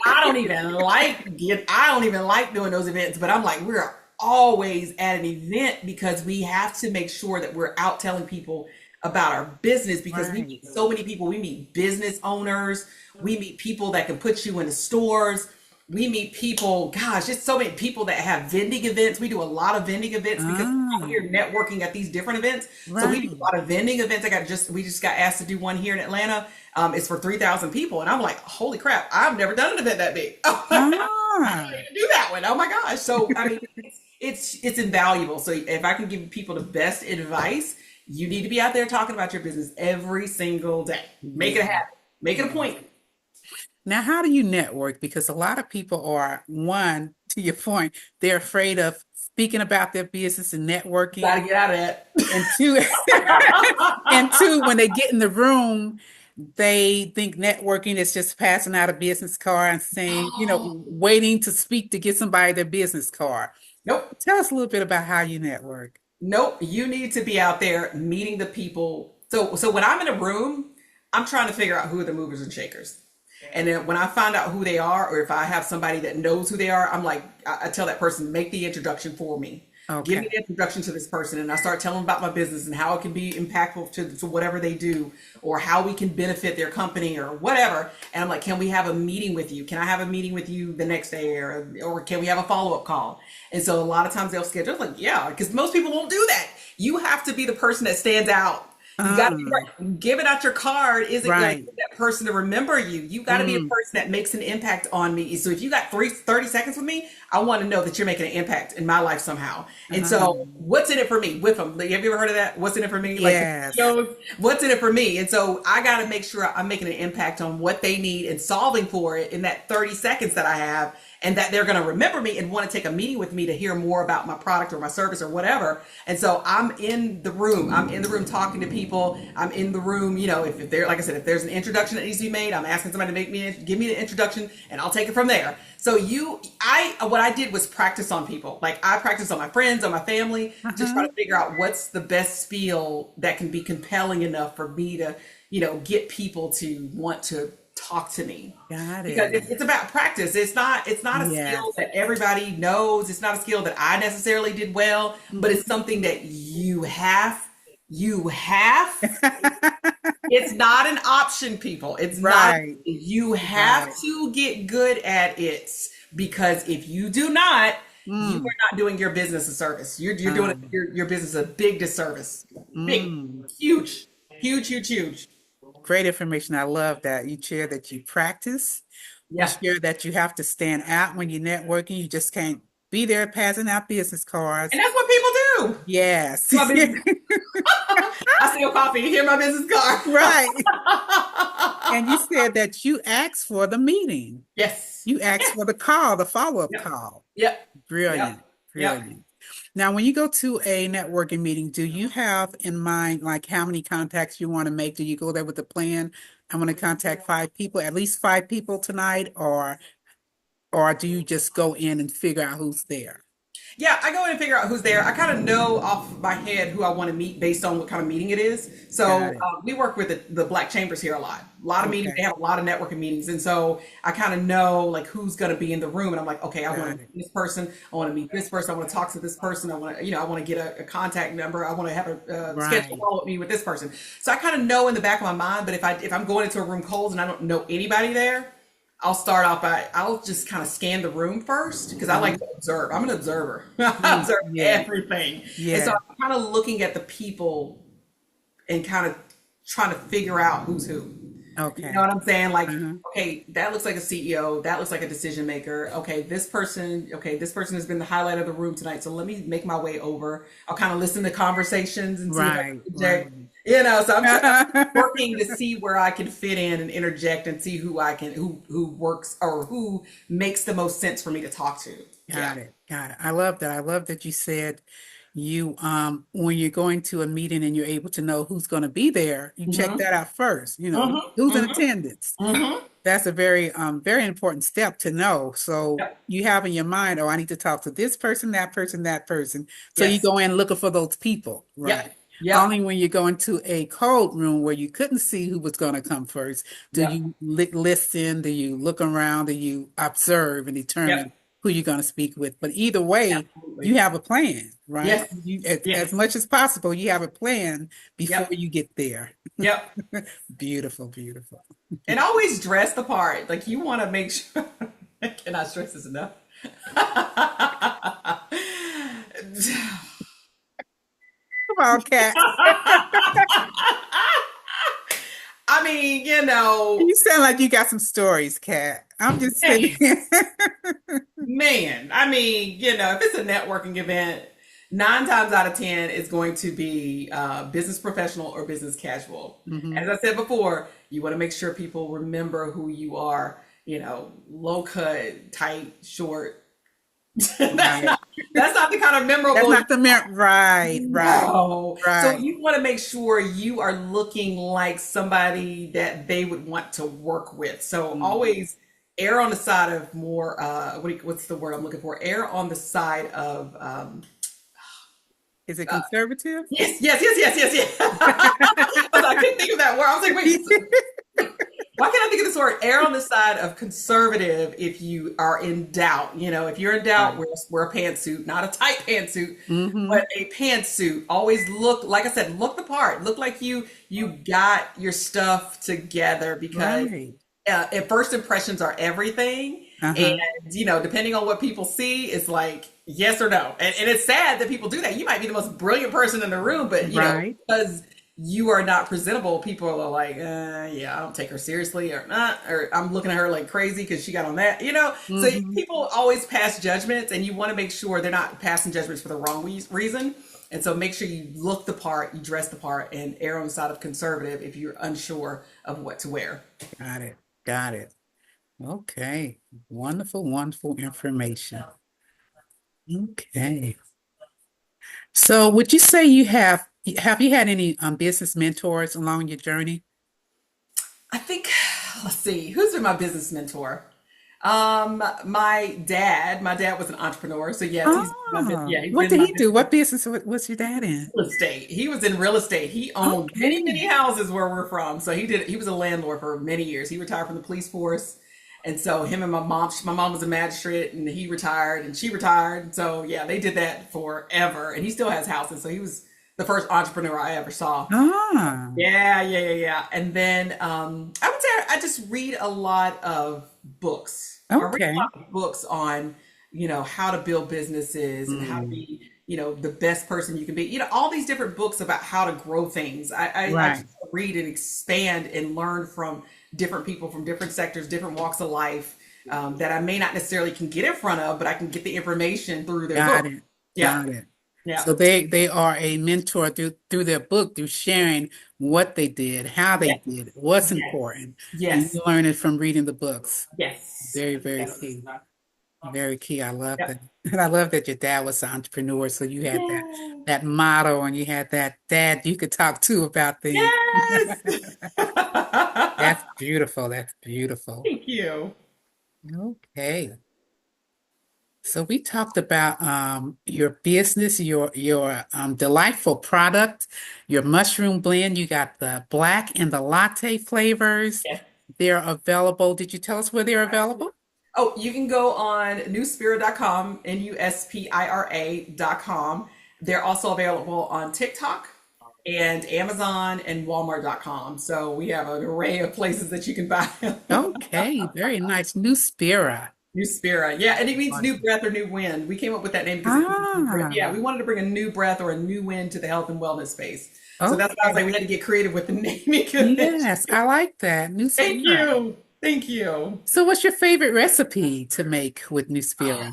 I don't even like doing those events, but I'm like, we're always at an event because we have to make sure that we're out telling people about our business, because we
Right.
meet so many people. We meet business owners, we meet people that can put you into stores, we meet people, gosh, just so many people that have vending events. We do a lot of vending events because we're out
Ah,
here networking at these different events. So we do a
right.
lot of vending events. We just got asked to do one here in Atlanta. It's for 3,000 people. And I'm like, holy crap, I've never done an event that big. I
Ah,
can't even do that one. Oh my gosh. So I mean, it's invaluable. So if I can give people the best advice, you need to be out there talking about your business every single day. Make it a
yeah.
habit. Make it a
Yes.
point.
Now, how do you network? Because a lot of people are, one, to your point, they're afraid of speaking about their business and
Got to
networking.
get out of that.
And two, and two, when they get in the room, they think networking is just passing out a business card and saying, waiting to speak to get somebody their business card.
Nope.
Tell us a little bit about how you network.
Nope. You need to be out there meeting the people. So when I'm in a room, I'm trying to figure out who are the movers and shakers. And then when I find out who they are, or if I have somebody that knows who they are, I'm like, I tell that person, make the introduction for me. Give me
Okay.
the introduction to this person. And I start telling them about my business and how it can be impactful to whatever they do, or how we can benefit their company or whatever. And I'm like, can we have a meeting with you? Can I have a meeting with you the next day? Or can we have a follow up call? And so a lot of times they'll schedule, it's like, yeah, because most people won't do that. You have to be the person that stands out. You got to be
Ah,
right. Giving out your card isn't going to
right.
get that person to remember you. You got to be a
Mm,
person that makes an impact on me. So if you got 30 seconds with me, I want to know that you're making an impact in my life somehow. And
ah,
so what's in it for me with them? Like, have you ever heard of that? What's in it for me? Like the
yes.
shows, what's in it for me? And so I got to make sure I'm making an impact on what they need and solving for it in that 30 seconds that I have, and that they're going to remember me and want to take a meeting with me to hear more about my product or my service or whatever. And so I'm in the room. I'm in the room talking to people. I'm in the room, if there, like I said, if there's an introduction that needs to be made, I'm asking somebody to give me the introduction, and I'll take it from there. So what I did was practice on people. Like I practiced on my friends, on my family, just try
Uh-huh.
to figure out what's the best spiel that can be compelling enough for me to, get people to want to talk to me,
Got
because
it.
it's about practice. It's not a skill
Yes.
that everybody knows. It's not a skill that I necessarily did well, but it's
Mhm.
something that you have. It's not an option, people. It's not.
Right.
You have
Right.
to get good at it, because if you do not, you
Mm.
are not doing your business a service. You're doing
Um,
your business a big disservice. Big,
mm.
huge, huge, huge, huge.
Great information. I love that. You share that you practice. You
Yeah,
share that you have to stand out when you're networking. You just can't be there passing out business cards.
and that's what people do.
Yes.
My business. I steal coffee. Hear my business card.
Right. And you said that you asked for the meeting.
Yes.
You asked for the call, the follow-up
Yep.
call.
Yep. Yep.
Brilliant.
Yep.
Brilliant. Now, when you go to a networking meeting, do you have in mind like how many contacts you want to make? Do you go there with a plan? I want to contact 5 people, at least 5 people tonight, or do you just go in and figure out who's there?
Yeah, I go in and figure out who's there. I kind of know off my head who I want to meet based on what kind of meeting it is. So
Got it.
we work with the Black Chambers here a lot. A lot of meetings. They
Okay.
have a lot of networking meetings, and so I kind of know like who's going to be in the room. And I'm like, okay, I want to
Got
meet
it.
this person. I want to meet this person. I want to talk to this person. I want to, I want to get a contact number. I want to have a schedule
Right.
follow up meeting with this person. So I kind of know in the back of my mind. But if I'm going into a room cold and I don't know anybody there, I'll start off by I'll just kind of scan the room first because I like
Mhm.
to observe. I'm an observer. I observe
Yeah.
everything. And so
Yeah.
I'm kind of looking at the people and kind of trying to figure out who's who. You know
Okay.
what I'm saying? Like,
Uh-huh.
okay, that looks like a CEO. That looks like a decision maker. Okay, this person has been the highlight of the room tonight. So let me make my way over. I'll kind of listen to conversations and see if I can
Right.
project.
Right.
So I'm working to see where I can fit in and interject and see who works or who makes the most sense for me to talk to. Yeah.
Got it. Got it. I love that. I love that you said you when you're going to a meeting and you're able to know who's going to be there, you check
Mm-hmm.
that out first,
Mm-hmm.
who's in
Mm-hmm.
attendance.
Mm-hmm.
That's a very important step to know. So
Yep.
you have in your mind, oh, I need to talk to this person, that person, that person. So you
Yes.
go in looking for those people, right?
Yep. Yep.
Only when you go into a cold room where you couldn't see who was going to come first, do
Yep.
you listen, do you look around, do you observe and determine
Yep.
who you're going to speak with? But either way, you
Absolutely.
have a plan, right?
Yes.
As
Yes.
much as possible, you have a plan before
Yep.
you get there.
Yep.
Beautiful, beautiful.
And always dress the part. Like you want to make sure. I cannot stress this enough.
Come on, Kat.
I mean, you know,
You sound like you got some stories, Kat. I'm just sitting
man,
here.
man. I mean, if it's a networking event, 9 times out of 10 it's going to be business professional or business casual.
Hmm.
As I said before, you want to make sure people remember who you are. Low cut, tight, short. that's
Right.
not that's not the kind of
That's
memorable.
not the right, right,
No. So
right.
you want to make sure you are looking like somebody that they would want to work with. So
Mm.
always err on the side of more what's the word I'm looking for? Err on the side of
Is it conservative?
yes, yes, yes, yes, yes, yes. I couldn't think of that word. I was like, wait, why can't I think of this word? Err on the side of conservative if you are in doubt. If you're in doubt,
Right.
wear a pantsuit, not a tight pantsuit,
Hmm.
but a pantsuit. Always look, like I said, look the part. Look like you got your stuff together because
Right.
first impressions are everything. And
Uh-huh.
depending on what people see, it's like yes or no. And it's sad that people do that. You might be the most brilliant person in the room, but
Right.
because you are not presentable, people are like, yeah, I don't take her seriously, or not, or I'm looking at her like crazy because she got on that. So
Hmm.
people always pass judgments, and you want to make sure they're not passing judgments for the wrong reason. And so make sure you look the part, you dress the part, and err on the side of conservative if you're unsure of what to wear.
Got it. Got it. Okay. Wonderful, wonderful information. Okay. So would you say have you had any business mentors along your journey?
I think, let's see, who's been my business mentor? My dad was an entrepreneur. So yes,
Oh,
he's
what
been
did
my
he do?
business
What business was your dad in?
real estate. He was in real estate. He owned many,
Okay.
many houses where we're from. So he was a landlord for many years. He retired from the police force. And so him and my mom was a magistrate and he retired and she retired. So yeah, they did that forever. And he still has houses. So he was the first entrepreneur I ever saw.
Ah,
Yeah, yeah, yeah, yeah. And then I would say I just read a lot of books. I read a
okay.
lot of books on, how to build businesses and how to
Mm,
be, the best person you can be. All these different books about how to grow things. I
right.
just read and expand and learn from different people from different sectors, different walks of life that I may not necessarily can get in front of, but I can get the information through their
Got
book.
it.
Yeah,
Got it.
yeah,
So they are a mentor through their book, through sharing what they did, how they
yes,
did it, what's
yes,
important, and
yes,
you learn it from reading the books.
yes,
Very, very
yes.
key. Very key. I love
Yep.
that. And I love that your dad was an entrepreneur, so you had
Yeah.
that motto and you had that dad you could talk to about things.
Yes.
That's beautiful. That's beautiful.
Thank you.
Okay. So we talked about your business, your delightful product, your mushroom blend. You got the black and the latte flavors.
Yeah.
They're available. Did you tell us where they're available?
Oh, you can go on nuspira.com, nuspira.com. They're also available on TikTok and Amazon and Walmart.com. So we have an array of places that you can buy them.
Okay, very nice. Nuspira.
Nuspira. Yeah, and it means new
Awesome.
breath or new wind. We came up with that name because it means new breath.
Ah,
Yeah, we wanted to bring a new breath or a new wind to the health and wellness space. So that's why I was like,
okay.
we had to get creative with the naming convention.
Yes, I like that.
Thank
Nuspira.
you. Thank you.
So what's your favorite recipe to make with Nuspira?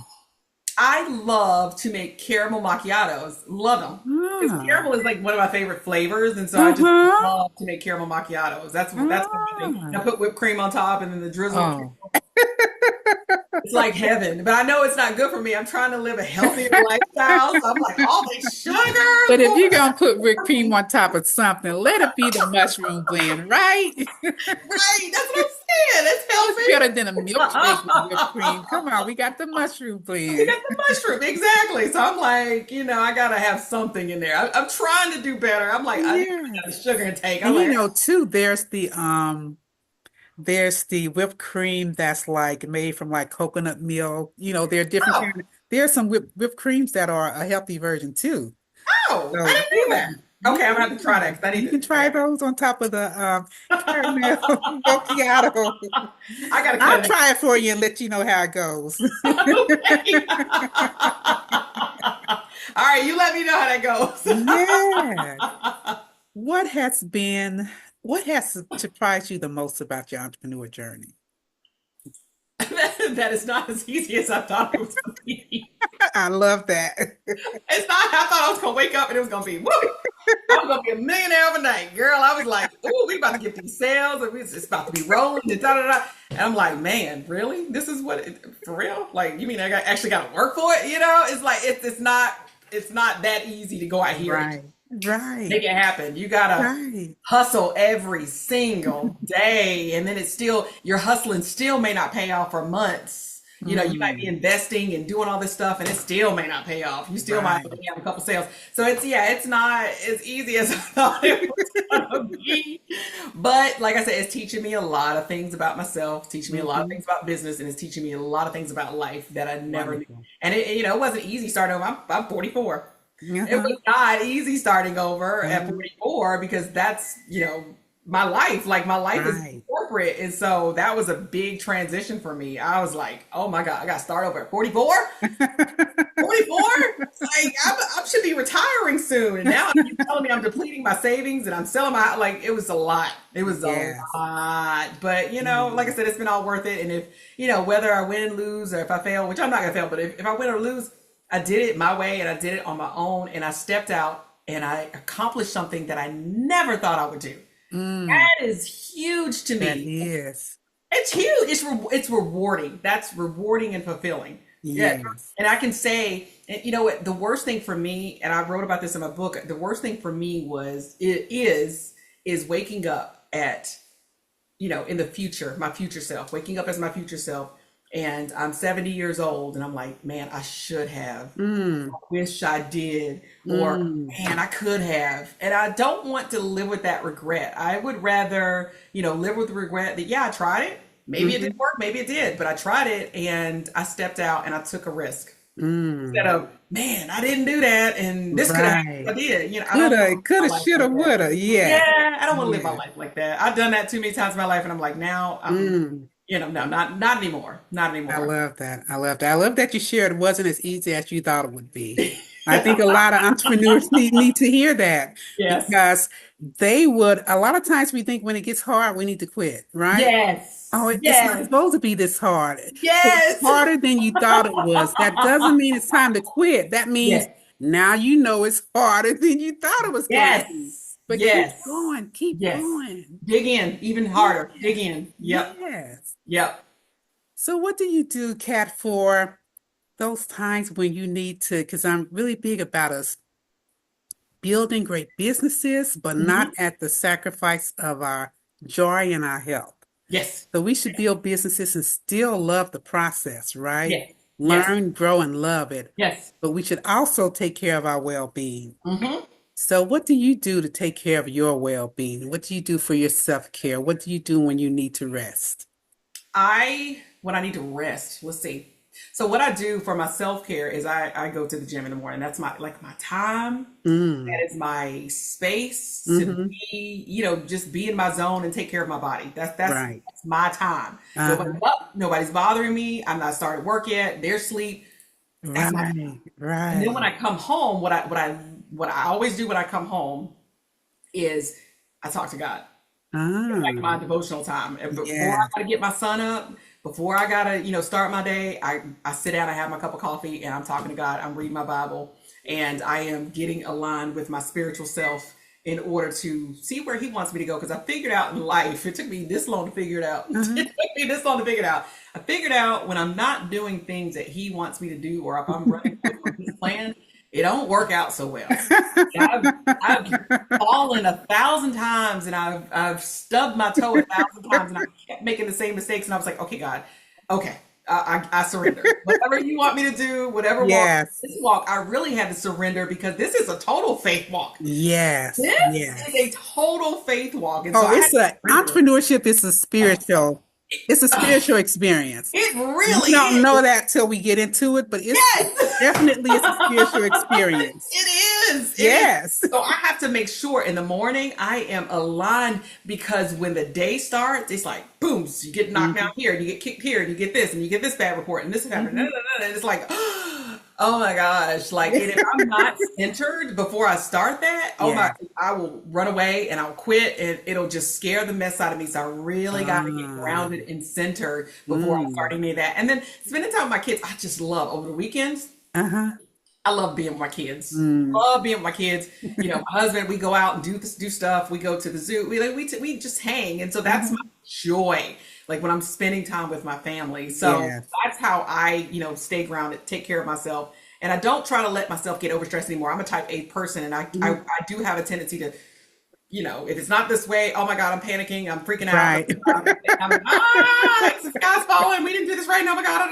I love to make caramel macchiatos. Love them. Because
Ah,
caramel is like one of my favorite flavors, and so I just
uh-huh.
love to make caramel macchiatos. That's my thing.
Ah.
I put whipped cream on top and then the drizzle of
Oh.
caramel. It's like heaven. But I know it's not good for me. I'm trying to live a healthier lifestyle. So I'm like, all this sugar,
But if
Lord.
you're gonna put whipped cream on top of something, let it be the mushroom blend, right?
Right. That's what I'm saying. It's
It's better
healthy.
than a milkshake with whipped cream. Come on, we got the mushroom
We
blend.
got the mushroom. Exactly. So I'm like, I got to have something in there. I'm trying to do better. I'm like, I need to cut down the
Yes.
sugar intake. I'm
And
like,
too, there's the whipped cream that's like made from like coconut milk. There are different
oh,
kind of, there's some whipped creams that are a healthy version too.
oh, I
So
didn't know
yeah,
that. Okay, I'm gonna have to try
yeah.
that because I need
You
to.
can try those on top of the caramel macchiato.
I gotta cut
I'll
it.
try it for you and let you know how it goes.
Okay. All right, you let me know how that goes.
Yes. What has been, what has surprised you the most about your entrepreneur journey?
That is not as easy as I thought it was gonna be.
I love that.
It's not. I thought I was gonna wake up and it was gonna be woo. I was gonna be a millionaire overnight, girl. I was like, "Ooh, we about to get these sales, and it's about to be rolling." And da da da. And I'm like, "Man, really? This is for real? Like, you mean actually got to work for it? It's like it's not that easy to go out here and
Right, right,
make it happen. You gotta
right.
hustle every single day, and then it's still your hustling still may not pay off for months. You might be
Mm,
investing and doing all this stuff, and it still may not pay off. You still might
right.
only have a couple sales. So it's not as easy as I thought it was gonna be. But like I said, it's teaching me a lot of things about myself, teaching me a lot of
Hmm.
things about business, and it's teaching me a lot of things about life that I never knew.
Wonderful.
And it wasn't easy starting over. I'm 44. It
Uh-huh.
was not easy starting over at
Uh-huh.
44 because that's, my life. Like my life is
Right.
corporate. And so that was a big transition for me. I was like, oh my God, I got to start over at 44? 44? Like I should be retiring soon. And now you're telling me I'm depleting my savings and I'm selling like it was a lot. It was a
Yes.
lot. But, like I
Mm.
said, it's been all worth it. And if, whether I win, lose, or if I fail, which I'm not going to fail, but if I win or lose, I did it my way and I did it on my own and I stepped out and I accomplished something that I never thought I would do.
Mm.
That is huge to
That
me.
is.
It's huge. It's rewarding. That's rewarding and fulfilling. Yeah.
Yes.
And I can say, and you know what, the worst thing for me, and I wrote about this in my book, the worst thing for me is waking up at, in the future, my future self, waking up as my future self, and I'm 70 years old, and I'm like, man, I should have.
Mm.
Wish I did, or
Mm.
man, I could have. And I don't want to live with that regret. I would rather, live with the regret that, yeah, I tried it. Maybe it
Hmm.
didn't work, maybe it did, but I tried it and I stepped out and I took a risk. Instead
Mm.
of, man, I didn't do that and this could have happened if I
Right.
did. I don't want to
Coulda,
live my
coulda,
life
shoulda,
like that.
woulda. Yes.
Yeah, I don't want to live my
Yeah.
life like that. I've done that too many times in my life and I'm like, now
Mm.
no, not anymore. Not
I
anymore.
love that. I love that. I love that you shared it wasn't as easy as you thought it would be. I think a lot of entrepreneurs need to hear that
Yes.
because a lot of times we think when it gets hard, we need to quit, right? Oh,
Yes.
it's not
Yes.
supposed to be this hard. It's
Yes.
harder than you thought it was. That doesn't mean it's time to quit. That means
Yes.
now you know it's harder than you thought it was going to be.
Yes.
But keep
Yes.
going, keep
Yes.
going.
Dig in even harder. Dig
Yes,
in. Yep.
yes.
Yep.
So what do you do, Kat, for those times when you need to, because I'm really big about us building great businesses, but not
Mhm.
at the sacrifice of our joy and our health.
Yes.
So we should build businesses and still love the process, right?
Yes. Yes.
learn, grow, and love it.
Yes.
But we should also take care of our well-being.
Hmm.
So what do you do to take care of your well-being? What do you do for your self-care? What do you do when you need to rest?
When I need to rest, let's see. So what I do for my self-care is I go to the gym in the morning. That's my time.
Mm.
That is my space to
Hmm.
be, just be in my zone and take care of my body.
Right.
That's my time.
Uh-huh.
Nobody's up, nobody's bothering me. I'm not started work yet. They're asleep. That's my time.
Right.
And then when
Right.
I come home, what I always do when I come home is I talk to God. Like
Ah,
my devotional time. And before I
yes.
gotta get my son up, before I gotta, start my day, I sit down, I have my cup of coffee, and I'm talking to God. I'm reading my Bible, and I am getting aligned with my spiritual self in order to see where He wants me to go. Because I figured out in life, it took me this long to figure it out.
Uh-huh.
It took me this long to figure it out. I figured out when I'm not doing things that He wants me to do, or if I'm running away from His plan, it don't work out so well. I've fallen 1,000 times, and I've stubbed my toe 1,000 times, and I kept making the same mistakes. And I was like, okay, God, okay, I surrender. Whatever you want me to do, whatever walk,
Yes.
this walk, I really had to surrender because this is a total faith walk.
Yes.
This is a
Yes.
total faith walk, and so
Oh,
I had
it's
to
a
surrender.
entrepreneurship is a spiritual, it's a spiritual experience.
It
We
really
don't know
is.
that till we get into it, but it's a spiritual
Yes.
experience.
It is. It is.
Yes.
So I have to make sure in the morning I am aligned because when the day starts, it's like boom, so you get knocked
Hmm.
down here, and you get kicked here, and you get this, and you get this bad report, and this happened.
Hmm.
And it's like, oh my gosh, like, and if I'm not centered before I start that, oh my,
Yeah.
I will run away and I'll quit, and it'll just scare the mess out of me. So I really got to get
Ah.
grounded and centered before I start
Mm.
any of that. And then spending time with my kids, I just love over the weekends.
Uh-huh.
I love being with my kids.
Mm.
Love being with my kids. My husband, we go out and do stuff. We go to the zoo. We just hang, and so that's my
Uh-huh.
joy. Like when I'm spending time with my family. So
Yes.
that's how I, stay grounded, take care of myself, and I don't try to let myself get overstressed anymore. I'm a type A person, and
Mhm.
I do have a tendency to, if it's not this way, oh my God, I'm panicking, I'm freaking out.
Right.
I'm like, the sky's falling. We didn't do this right. Oh my God,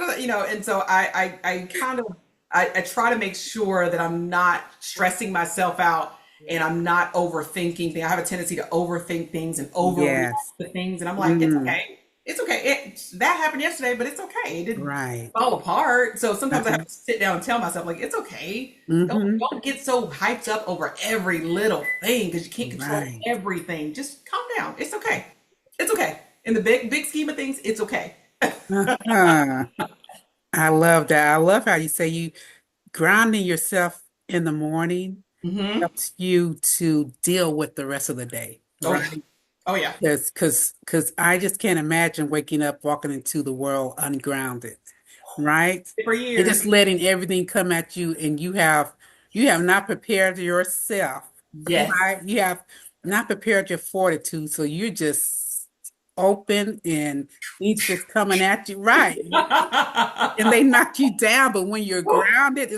and so I kind of I try to make sure that I'm not stressing myself out and I'm not overthinking things. I have a tendency to overthink things and overreact
Yes.
to things, and I'm like, it's
Mm.
okay. It's okay. That happened yesterday, but it's okay. It didn't
Right.
fall apart. So sometimes I
Uh-huh.
have to sit down and tell myself, like, it's okay. Don't
Hmm.
don't get so hyped up over every little thing because you can't control
Right.
everything. Just calm down. It's okay. It's okay. In the big scheme of things, it's okay.
Uh-huh. I love that. I love how you say you grounding yourself in the morning
Hmm.
helps you to deal with the rest of the day,
Oh yeah.
right?
Oh yeah.
Because I just can't imagine waking up, walking into the world ungrounded, right?
For
You're
years.
just letting everything come at you, and you have not prepared yourself,
Yes.
right? You have not prepared your fortitude, so you're just open and it's just coming at you, right? And they knock you down, but when you're grounded,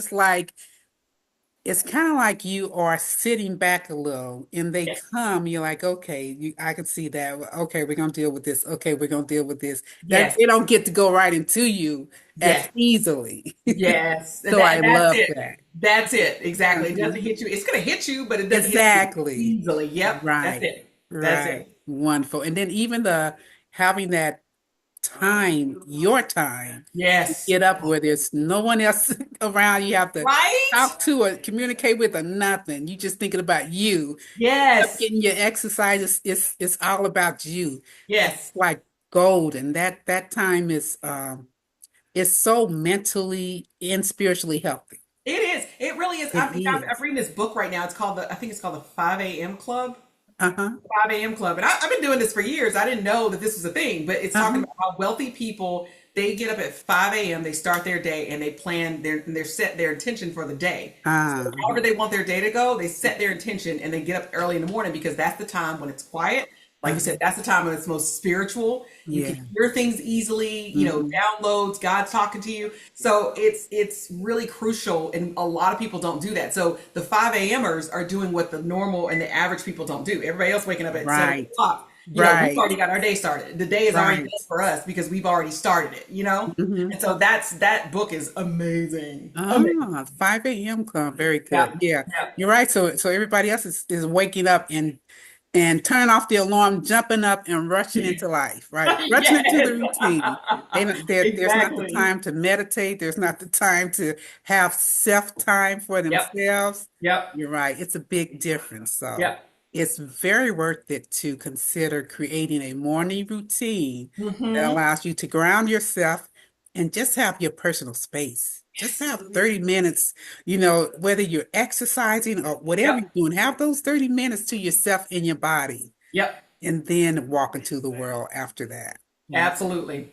it's kind of like you are sitting back a little and they
Yes.
come, you're like, okay, I can see that. Okay, we're gonna deal with this. Okay, we're gonna deal with this. That
Yes.
they don't get to go right into you as
Yes.
easily.
Yes.
So I
That's
love
it.
that.
That's it. Exactly. It doesn't
Mhm.
hit you. It's gonna hit you, but it doesn't hit you
Exactly.
easily. Yep. That's
Right.
it. That's
Right.
it.
Wonderful. And then even the having that time, your time, to
Yes.
get up where there's no one else around you have to
Right?
talk to or communicate with or nothing. You just thinking about you. Up
Yes.
getting your exercise it's all about you. And it's
Yes.
like gold. And that time is so mentally and spiritually healthy.
It is. It really is.
It
I'm
is.
reading this book right now. I think it's called the 5 a.m. Club.
Uh-huh.
5 a.m. Club. And I've been doing this for years. I didn't know that this was a thing, but it's talking
Uh-huh.
about how wealthy people, they get up at 5 a.m., they start their day, and they plan they're set their intention for the day. So
Uh,
however they want their day to go, they set their intention and they get up early in the morning because that's the time when it's quiet. Like you
uh-huh.
said, that's the time when it's most spiritual. You
Yeah.
can hear things easily,
Hmm.
downloads, God's talking to you. So it's really crucial, and a lot of people don't do that. So the 5 a.m.ers are doing what the normal and the average people don't do. Everybody else waking up at 7
Right.
o'clock. We've
Right.
already got our day started. The day is already done
Right.
for us because we've already started it,
Hmm.
And so that book is amazing. Amazing.
Ah, 5 a.m. club. Very good.
Yep.
Yeah,
Yep.
you're right. So everybody else is waking up and turning off the alarm, jumping up and rushing into life, right? Rushing into
Yes.
the routine. There's not the
Exactly.
time to meditate. There's not the time to have self-time for
Yep.
themselves.
Yep.
You're right. It's a big difference. So
Yep.
it's very worth it to consider creating a morning routine that
Hmm.
allows you to ground yourself and just have your personal space. Just
Yes.
have 30 minutes, whether you're exercising or whatever
Yep.
you're doing, have those 30 minutes to yourself in your body
Yep.
and then walk into the world after that. Yeah.
Absolutely.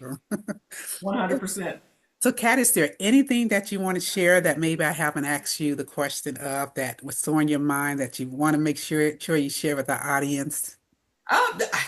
100%.
So, Kat, is there anything that you want to share that maybe I haven't asked you the question of that was so in your mind that you want to make sure you share with our audience?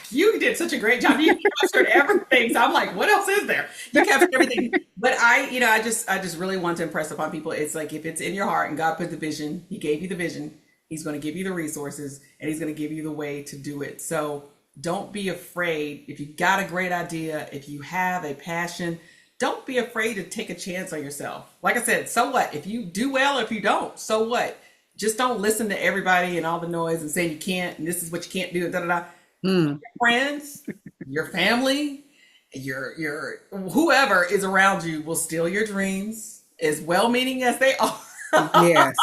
You did such a great job. You captured everything. So I'm like, what else is there? You captured everything. But I just really want to impress upon people. It's like if it's in your heart and God put the vision, He gave you the vision. He's going to give you the resources and He's going to give you the way to do it. So don't be afraid. If you got a great idea, if you have a passion, don't be afraid to take a chance on yourself. Like I said, so what? If you do well, if you don't, so what? Just don't listen to everybody and all the noise and say you can't and this is what you can't do. Da, da, da.
Hmm.
Friends, your family, your whoever is around you will steal your dreams, as well-meaning as they are.
Yes.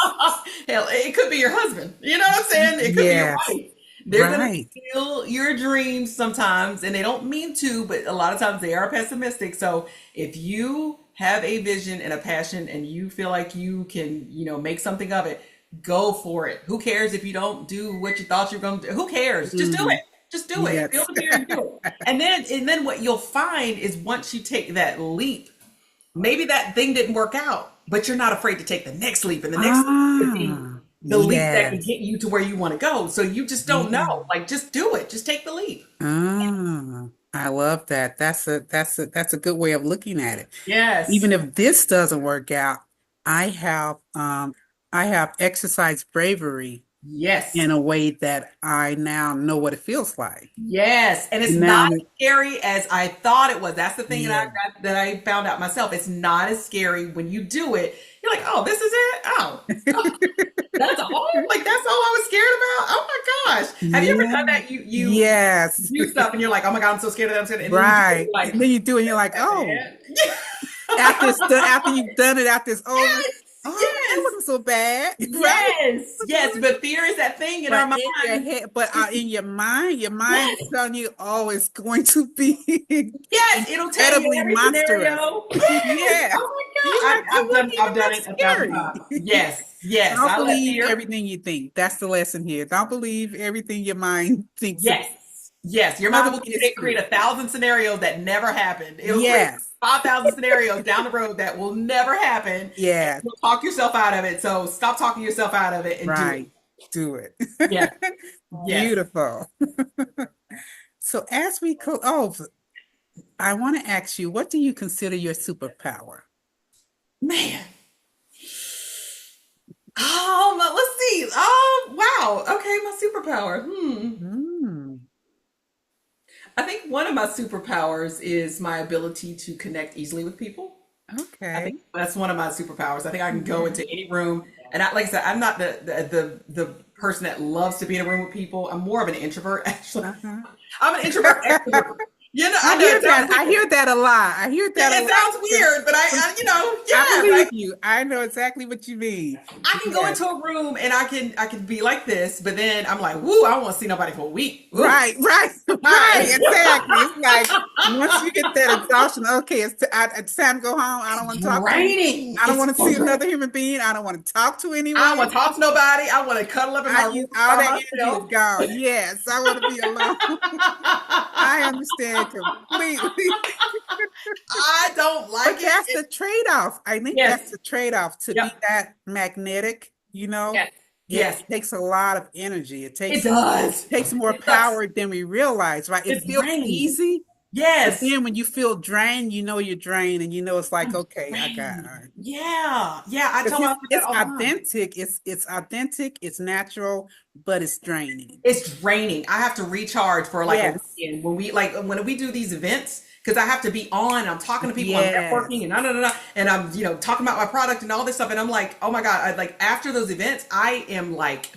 Hell, it could be your husband. You know what I'm saying? It could be your
Yes.
wife. They're gonna
Right.
steal your dreams sometimes, and they don't mean to, but a lot of times they are pessimistic. So if you have a vision and a passion, and you feel like you can, make something of it, go for it. Who cares if you don't do what you thought you were going to do? Who cares? Just do
Mm.
it. Just do it. Feel
Yes.
the fear and do it. And then what you'll find is once you take that leap, maybe that thing didn't work out, but you're not afraid to take the next leap, and the next leap could be
Ah,
the leap that can
yes.
get you to where you want to go. So you just don't
Yeah.
know. Like just do it. Just take the leap.
Ah, I love that. That's a good way of looking at it.
Yes.
Even if this doesn't work out, I have um I have exercised bravery
Yes.
in a way that I now know what it feels like.
Yes, and it's
Now,
not as scary as I thought it was. That's the thing that
yeah.
I found out myself. It's not as scary when you do it. You're like, oh, this is it. Oh, that's all. Like that's all I was scared about. Oh my gosh, have you ever
Yeah.
done that? You
Yes.
do stuff and you're like, oh my god, I'm so scared of that. I'm scared, and then you do it,
Right.
you're like,
And then you do it and you're like, oh,
man.
after you've done it, after it's over,
Yes,
oh, that
yes,
wasn't so bad. Right?
yes, yes. But fear is that thing in our
But in your
mind.
head, but in your mind is
Yes,
telling you, oh, it's going to be
yes. It'll tell you
incredibly
every
monstrous.
scenario. Yes.
Yes.
Oh
You're
my
like,
god.
it
I've
wasn't
done.
even
I've done
that
it 1,000
scary.
times. Yes, yes.
Don't
I let
believe
fear.
everything you think. That's the lesson here. Don't believe everything your mind thinks about.
Yes. Yes. Your mind
Nothing
will
is
create
true.
1,000 scenarios that never happened. It'll create
Yes.
5,000 scenarios down the road that will never happen. And
Yes.
you'll talk yourself out of it. So stop talking yourself out of it and do it.
Right. Do it.
Yes. Yes.
Beautiful. So as we go, I want to ask you, what do you consider your superpower?
Man. Let's see. Oh, wow. Okay, my superpower.
Hmm.
I think one of my superpowers is my ability to connect easily with people. I think
Okay.
that's one of my superpowers. I think I can go
Yeah.
into any room, and like I said, I'm not the person that loves to be in a room with people. I'm more of an introvert, actually.
Uh-huh.
I'm an introvert extrovert. I
I
know
hear
it sounds
that. I
weird.
hear that a lot. I hear that a
It
lot.
sounds weird, but
I
yes,
believe you. I know exactly what you mean.
I can go
Yes.
into a room and I can be like this, but then I'm like, woo, I don't want to see nobody for a week. Woo.
Right, right,
All
right.
right.
Exactly. It's like once you get that exhaustion, okay, it's time to go home. I don't want to talk to you.
Draining.
I don't
It's
want to
so
see
draining.
another human being. I don't want to talk to
I don't
anyone.
want to talk to nobody. I want to cuddle up in my room
All
by
that energy is
myself.
gone. Yes, I want to be alone. I understand completely.
I don't like
But
it.
that's the trade-off. I think that's
Yes.
the trade-off to be
Yep.
that magnetic,
Yes.
it
Yes.
takes a lot of energy. It
It
takes
does.
more
It does.
power than we realize, right? It
It's
feels
draining.
easy, But
Yes.
then when you feel drained, you know you're drained, and you know it's like, okay, I got.
Right. Yeah. Yeah. I
Because
tell my husband that
it's
all the time.
authentic, it's authentic, it's natural, but it's draining.
It's draining. I have to recharge for like a
Yes,
weekend when we do these events because I have to be on. I'm talking to people. I'm networking
yes,
and and I'm talking about my product and all this stuff. And I'm like, oh my god! Like after those events, I am like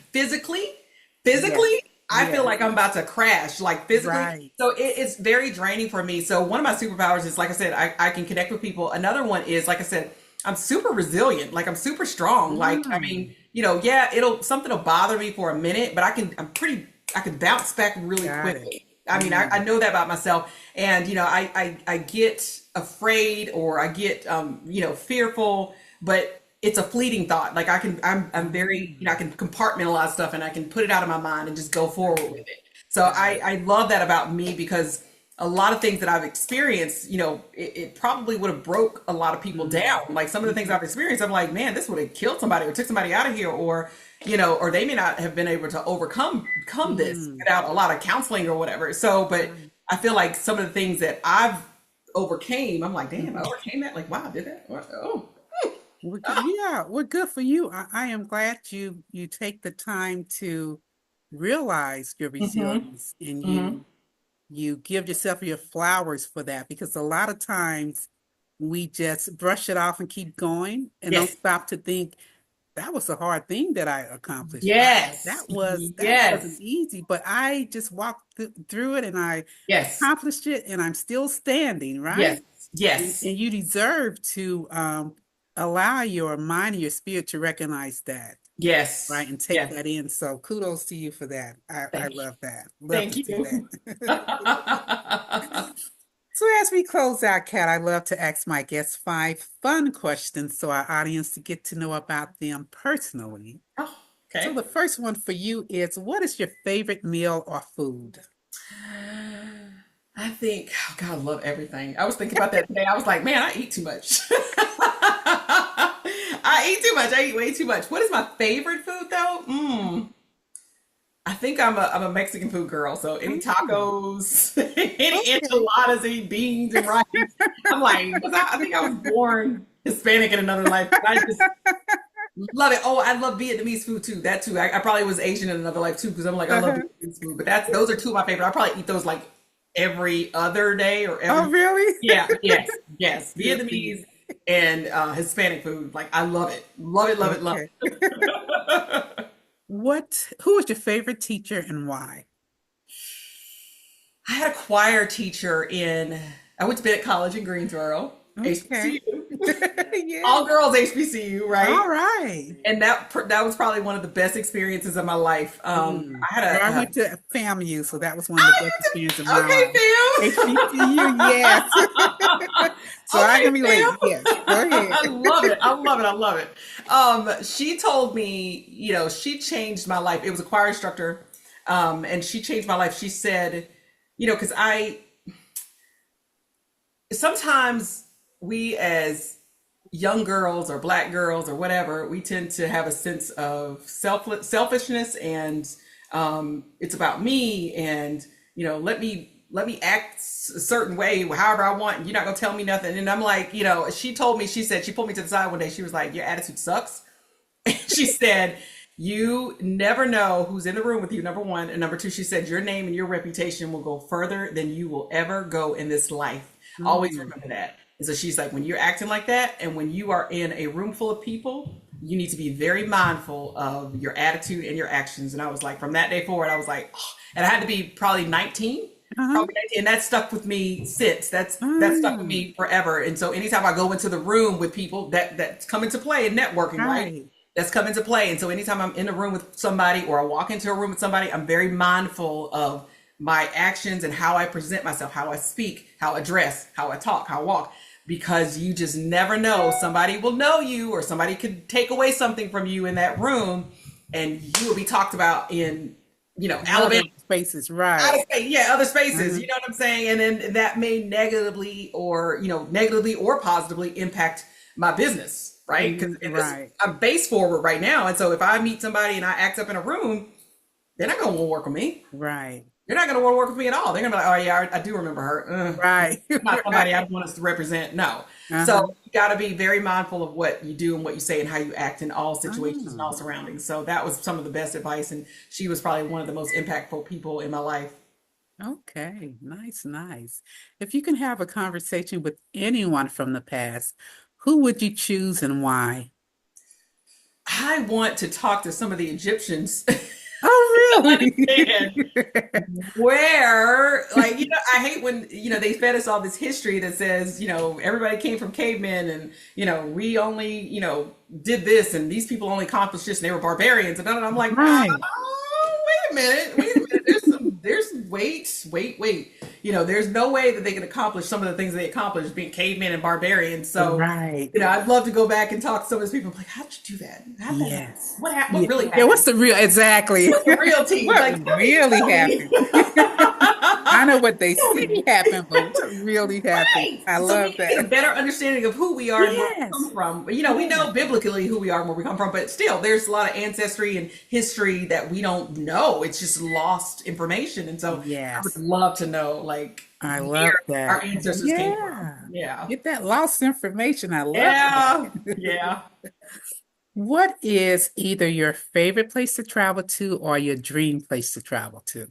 yes,
physically, I feel
yes.
like I'm about to crash, like physically.
Right.
So it's very draining for me. So one of my superpowers is, like I said, I can connect with people. Another one is, like I said, I'm super resilient. Like I'm super strong. Like I
Mm,
mean, yeah, something will bother me for a minute, but I can bounce back really
got it.
quickly. I mean, I
Mm,
know that about myself. And I get afraid or I get fearful, but it's a fleeting thought. Like I'm very,
mm,
I can compartmentalize stuff and I can put it out of my mind and just go forward with
right,
it. So
right.
I love that about me because a lot of things that I've experienced, it probably would have broke a lot of people
Mm,
down. Like some of the things
mhm,
I've experienced, I'm like, man, this would have killed somebody or took somebody out of here, or or they may not have been able to overcome come this
mm,
without a lot of counseling or whatever. So, but
right.
I feel like some of the things that I've overcame, I'm like, damn, I
Mhm.
overcame that. Like, wow, I did that. Oh,
Yeah, we're good for you. I am glad you take the time to realize your
mm-hmm,
resilience, and
mm-hmm.
you give yourself your flowers for that, because a lot of times we just brush it off and keep going and don't
Yes,
stop to think that was a hard thing that I accomplished. Wow,
yes,
that wasn't
yes,
easy, but I just walked through it and I
yes,
accomplished it, and I'm still standing,
yes,
right?
yes,
And you deserve to allow your mind and your spirit to recognize that,
yes,
right? And take
yes.
that in. So kudos to you for that. I
Thank you.
love that. Love
Thank
to see
you.
that. So as we close out, Kat, I love to ask my guests 5 fun questions so our audience to get to know about them personally.
Oh,
So
okay.
the first one for you is, what is your favorite meal or food?
I think, oh God, I love everything. I was thinking about that today. I was like, man, I eat too much. I eat too much. I eat way too much. What is my favorite food though? I think I'm a Mexican food girl. So any
Mm,
tacos, any
okay.
enchiladas, any beans and rice. I'm like, I think I was born Hispanic in another life. I just love it. Oh, I love Vietnamese food too. That too. I probably was Asian in another life too because I'm like, I love
Uh-huh.
Vietnamese food. But those are two of my favorite. I probably eat those like every other day or
Oh,
every.
really?
Yeah, yes, yes.
Good for you.
Vietnamese and Hispanic food. Like I love it. Love it, love it, love
Okay.
it.
Who was your favorite teacher and why?
I had a choir teacher I went to Bennett College in Greensboro,
Okay.
HBCU,
Yeah.
all girls HBCU, right?
All right.
And that was probably one of the best experiences of my life.
Mm.
I had
Well, I
a,
went to FAMU, so that was one of the
oh,
best experiences of my
okay,
life. HBCU, yes. So
Sam.
I can
Okay,
relate. Yes. Go
Sam.
ahead.
I love it. I love it. I love it. She told me, she changed my life. It was a choir instructor, and she changed my life. She said, because I sometimes we as young girls or black girls or whatever, we tend to have a sense of selfishness and it's about me and let me act a certain way however I want. You're not gonna tell me nothing. And I'm like, she told me, she pulled me to the side one day. She was like, your attitude sucks. She said, you never know who's in the room with you, number one. And number two, she said, your name and your reputation will go further than you will ever go in this life. Always
Mm,
remember that. And so she's like, when you're acting like that and when you are in a room full of people, you need to be very mindful of your attitude and your actions. And I was like, from that day forward, I was like, oh. And I had to be probably 19,
uh-huh.
probably 19, and that stuck with me since. That stuck with
Mm,
me forever. And so anytime I go into the room with people, that's come into play in networking, right?
right.
That's come into play. And so anytime I'm in a room with somebody or I walk into a room with somebody, I'm very mindful of my actions and how I present myself, how I speak, how I dress, how I talk, how I walk, because you just never know. Somebody will know you or somebody could take away something from you in that room and you will be talked about in,
Other
Alabama,
spaces,
out of
right.
space, yeah, other spaces,
Uh-huh.
you know what I'm saying? And then that may negatively or positively impact my business, right? Because
Mhm, right.
I'm base forward right now. And so if I meet somebody and I act up in a room, they're not going to want to work with me.
Right.
You're not going to want to work with me at all. They're going to be like, oh yeah, I do remember her.
Right.
Not somebody I
Right.
want us to represent. No.
Uh-huh.
So you got to be very mindful of what you do and what you say and how you act in all situations and
Oh,
all surroundings. So that was some of the best advice. And she was probably one of the most impactful people in my life.
okay. Nice, nice. If you can have a conversation with anyone from the past, who would you choose and why?
I want to talk to some of the Egyptians.
Oh, really?
Understand where, like, I hate when, they fed us all this history that says, everybody came from cavemen and, we only, did this and these people only accomplished this and they were barbarians. And I'm like,
Right.
wait a minute, wait a minute. Wait. There's no way that they can accomplish some of the things they accomplished being cavemen and barbarians. So,
Right.
I'd love to go back and talk to some of those people. I'm like, how'd you do that? How'd that happen?
Yes.
What happened?
Yeah.
What really
Yeah. What's
happened?
the real, exactly.
What's the real tea?
What
Like, tell me,
really
tell me.
happened? I know what they
Tell
say
me.
happened, but what really happened?
Right.
I
So we
love
can get a
that.
better understanding of who we are and where we
Yes.
come from. We
Yeah.
know biblically who we are and where we come from, but still, there's a lot of ancestry and history that we don't know. It's just lost information. And so I would
Yes.
love to know, like,
I love
where our
that.
ancestors came from.
Yeah.
Yeah.
Get that lost information. I love
Yeah.
that.
Yeah.
What is either your favorite place to travel to or your dream place to travel to?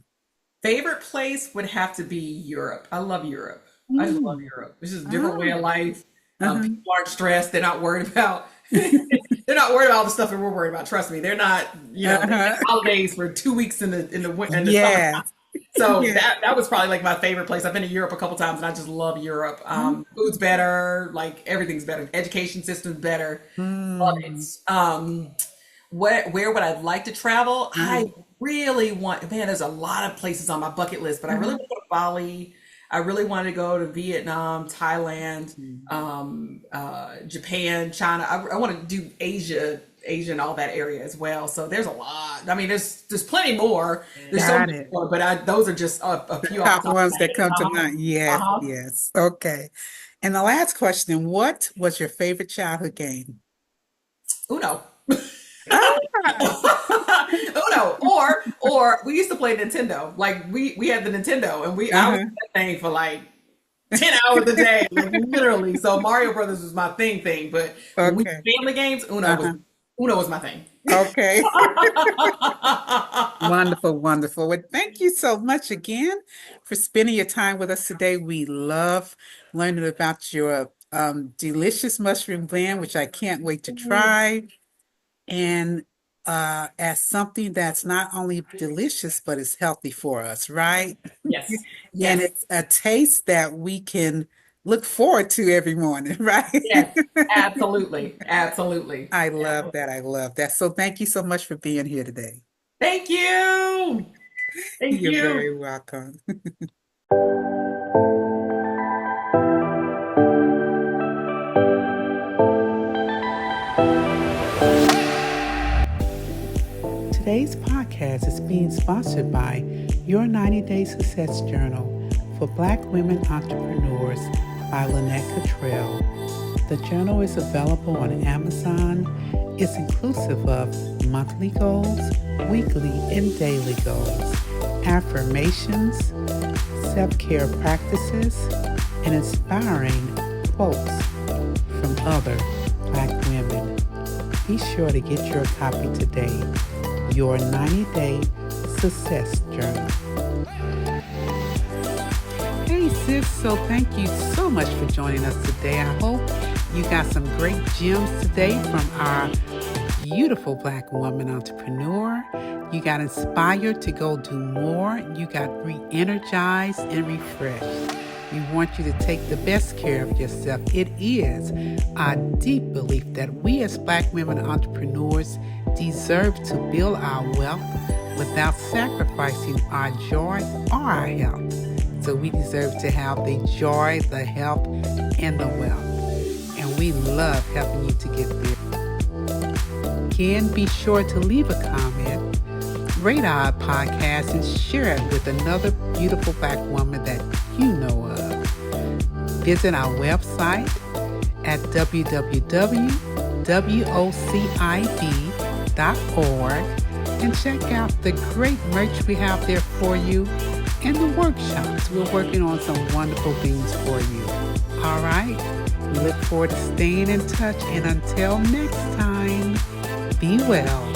Favorite place would have to be Europe. I love Europe. I just love
Mm.
Europe. It's just a different way of
Oh.
life.
Uh-huh.
People aren't stressed. They're not worried about. They're not worried about all the stuff that we're worried about. Trust me, they're not. They have
Uh-huh.
holidays for 2 weeks in the summer.
Yes.
So
Yeah.
that was probably like my favorite place. I've been to Europe a couple times, and I just love Europe. Food's better, like everything's better. Education system's better. Love it.
Mm.
Where would I like to travel?
Uh-huh.
I really want, man, there's a lot of places on my bucket list, but I really
Uh-huh.
want to go to Bali. I really want to go to Vietnam, Thailand,
Mm.
Japan, China. I want to do Asia and all that area as well. So there's a lot. I mean, there's plenty more. There's so
Got
many
it.
more, but those are just a few off
Top
the top of
ones
my
that
head.
come to mind. Yes,
Uh-huh.
yes. Okay. And the last question, what was your favorite childhood game?
Uno.
Ah,
Uno, or we used to play Nintendo. Like we had the Nintendo, and I was
uh-huh.
on that thing for like 10 hours a day, like literally. So Mario Brothers was my thing, but when we
Okay.
did family games,
Uh-huh.
Uno was my thing.
Okay. Wonderful, wonderful. Well, thank you so much again for spending your time with us today. We love learning about your delicious mushroom blend, which I can't wait to try. And as something that's not only delicious, but is healthy for us, right?
Yes,
And
yes,
it's a taste that we can look forward to every morning, right?
yes, absolutely, absolutely,
I love
absolutely.
that. I love that. So thank you so much for being here today.
Thank you, thank
You're
you.
very welcome. Today's podcast is being sponsored by Your 90-Day Success Journal for Black Women Entrepreneurs by Lynette Cottrell. The journal is available on Amazon. It's inclusive of monthly goals, weekly and daily goals, affirmations, self-care practices, and inspiring quotes from other Black women. Be sure to get your copy today. Your 90-Day Success Journal. Hey sis, so thank you so much for joining us today. I hope you got some great gems today from our beautiful Black woman entrepreneur. You got inspired to go do more. You got re-energized and refreshed. We want you to take the best care of yourself. It is our deep belief that we as Black women entrepreneurs deserve to build our wealth without sacrificing our joy or our health. So we deserve to have the joy, the health, and the wealth. And we love helping you to get there. Again, be sure to leave a comment, rate our podcast, and share it with another beautiful Black woman that you know of. Visit our website at www.wocib.org and check out the great merch we have there for you. and the workshops. We're working on some wonderful things for you. All right? We look forward to staying in touch, and until next time, be well.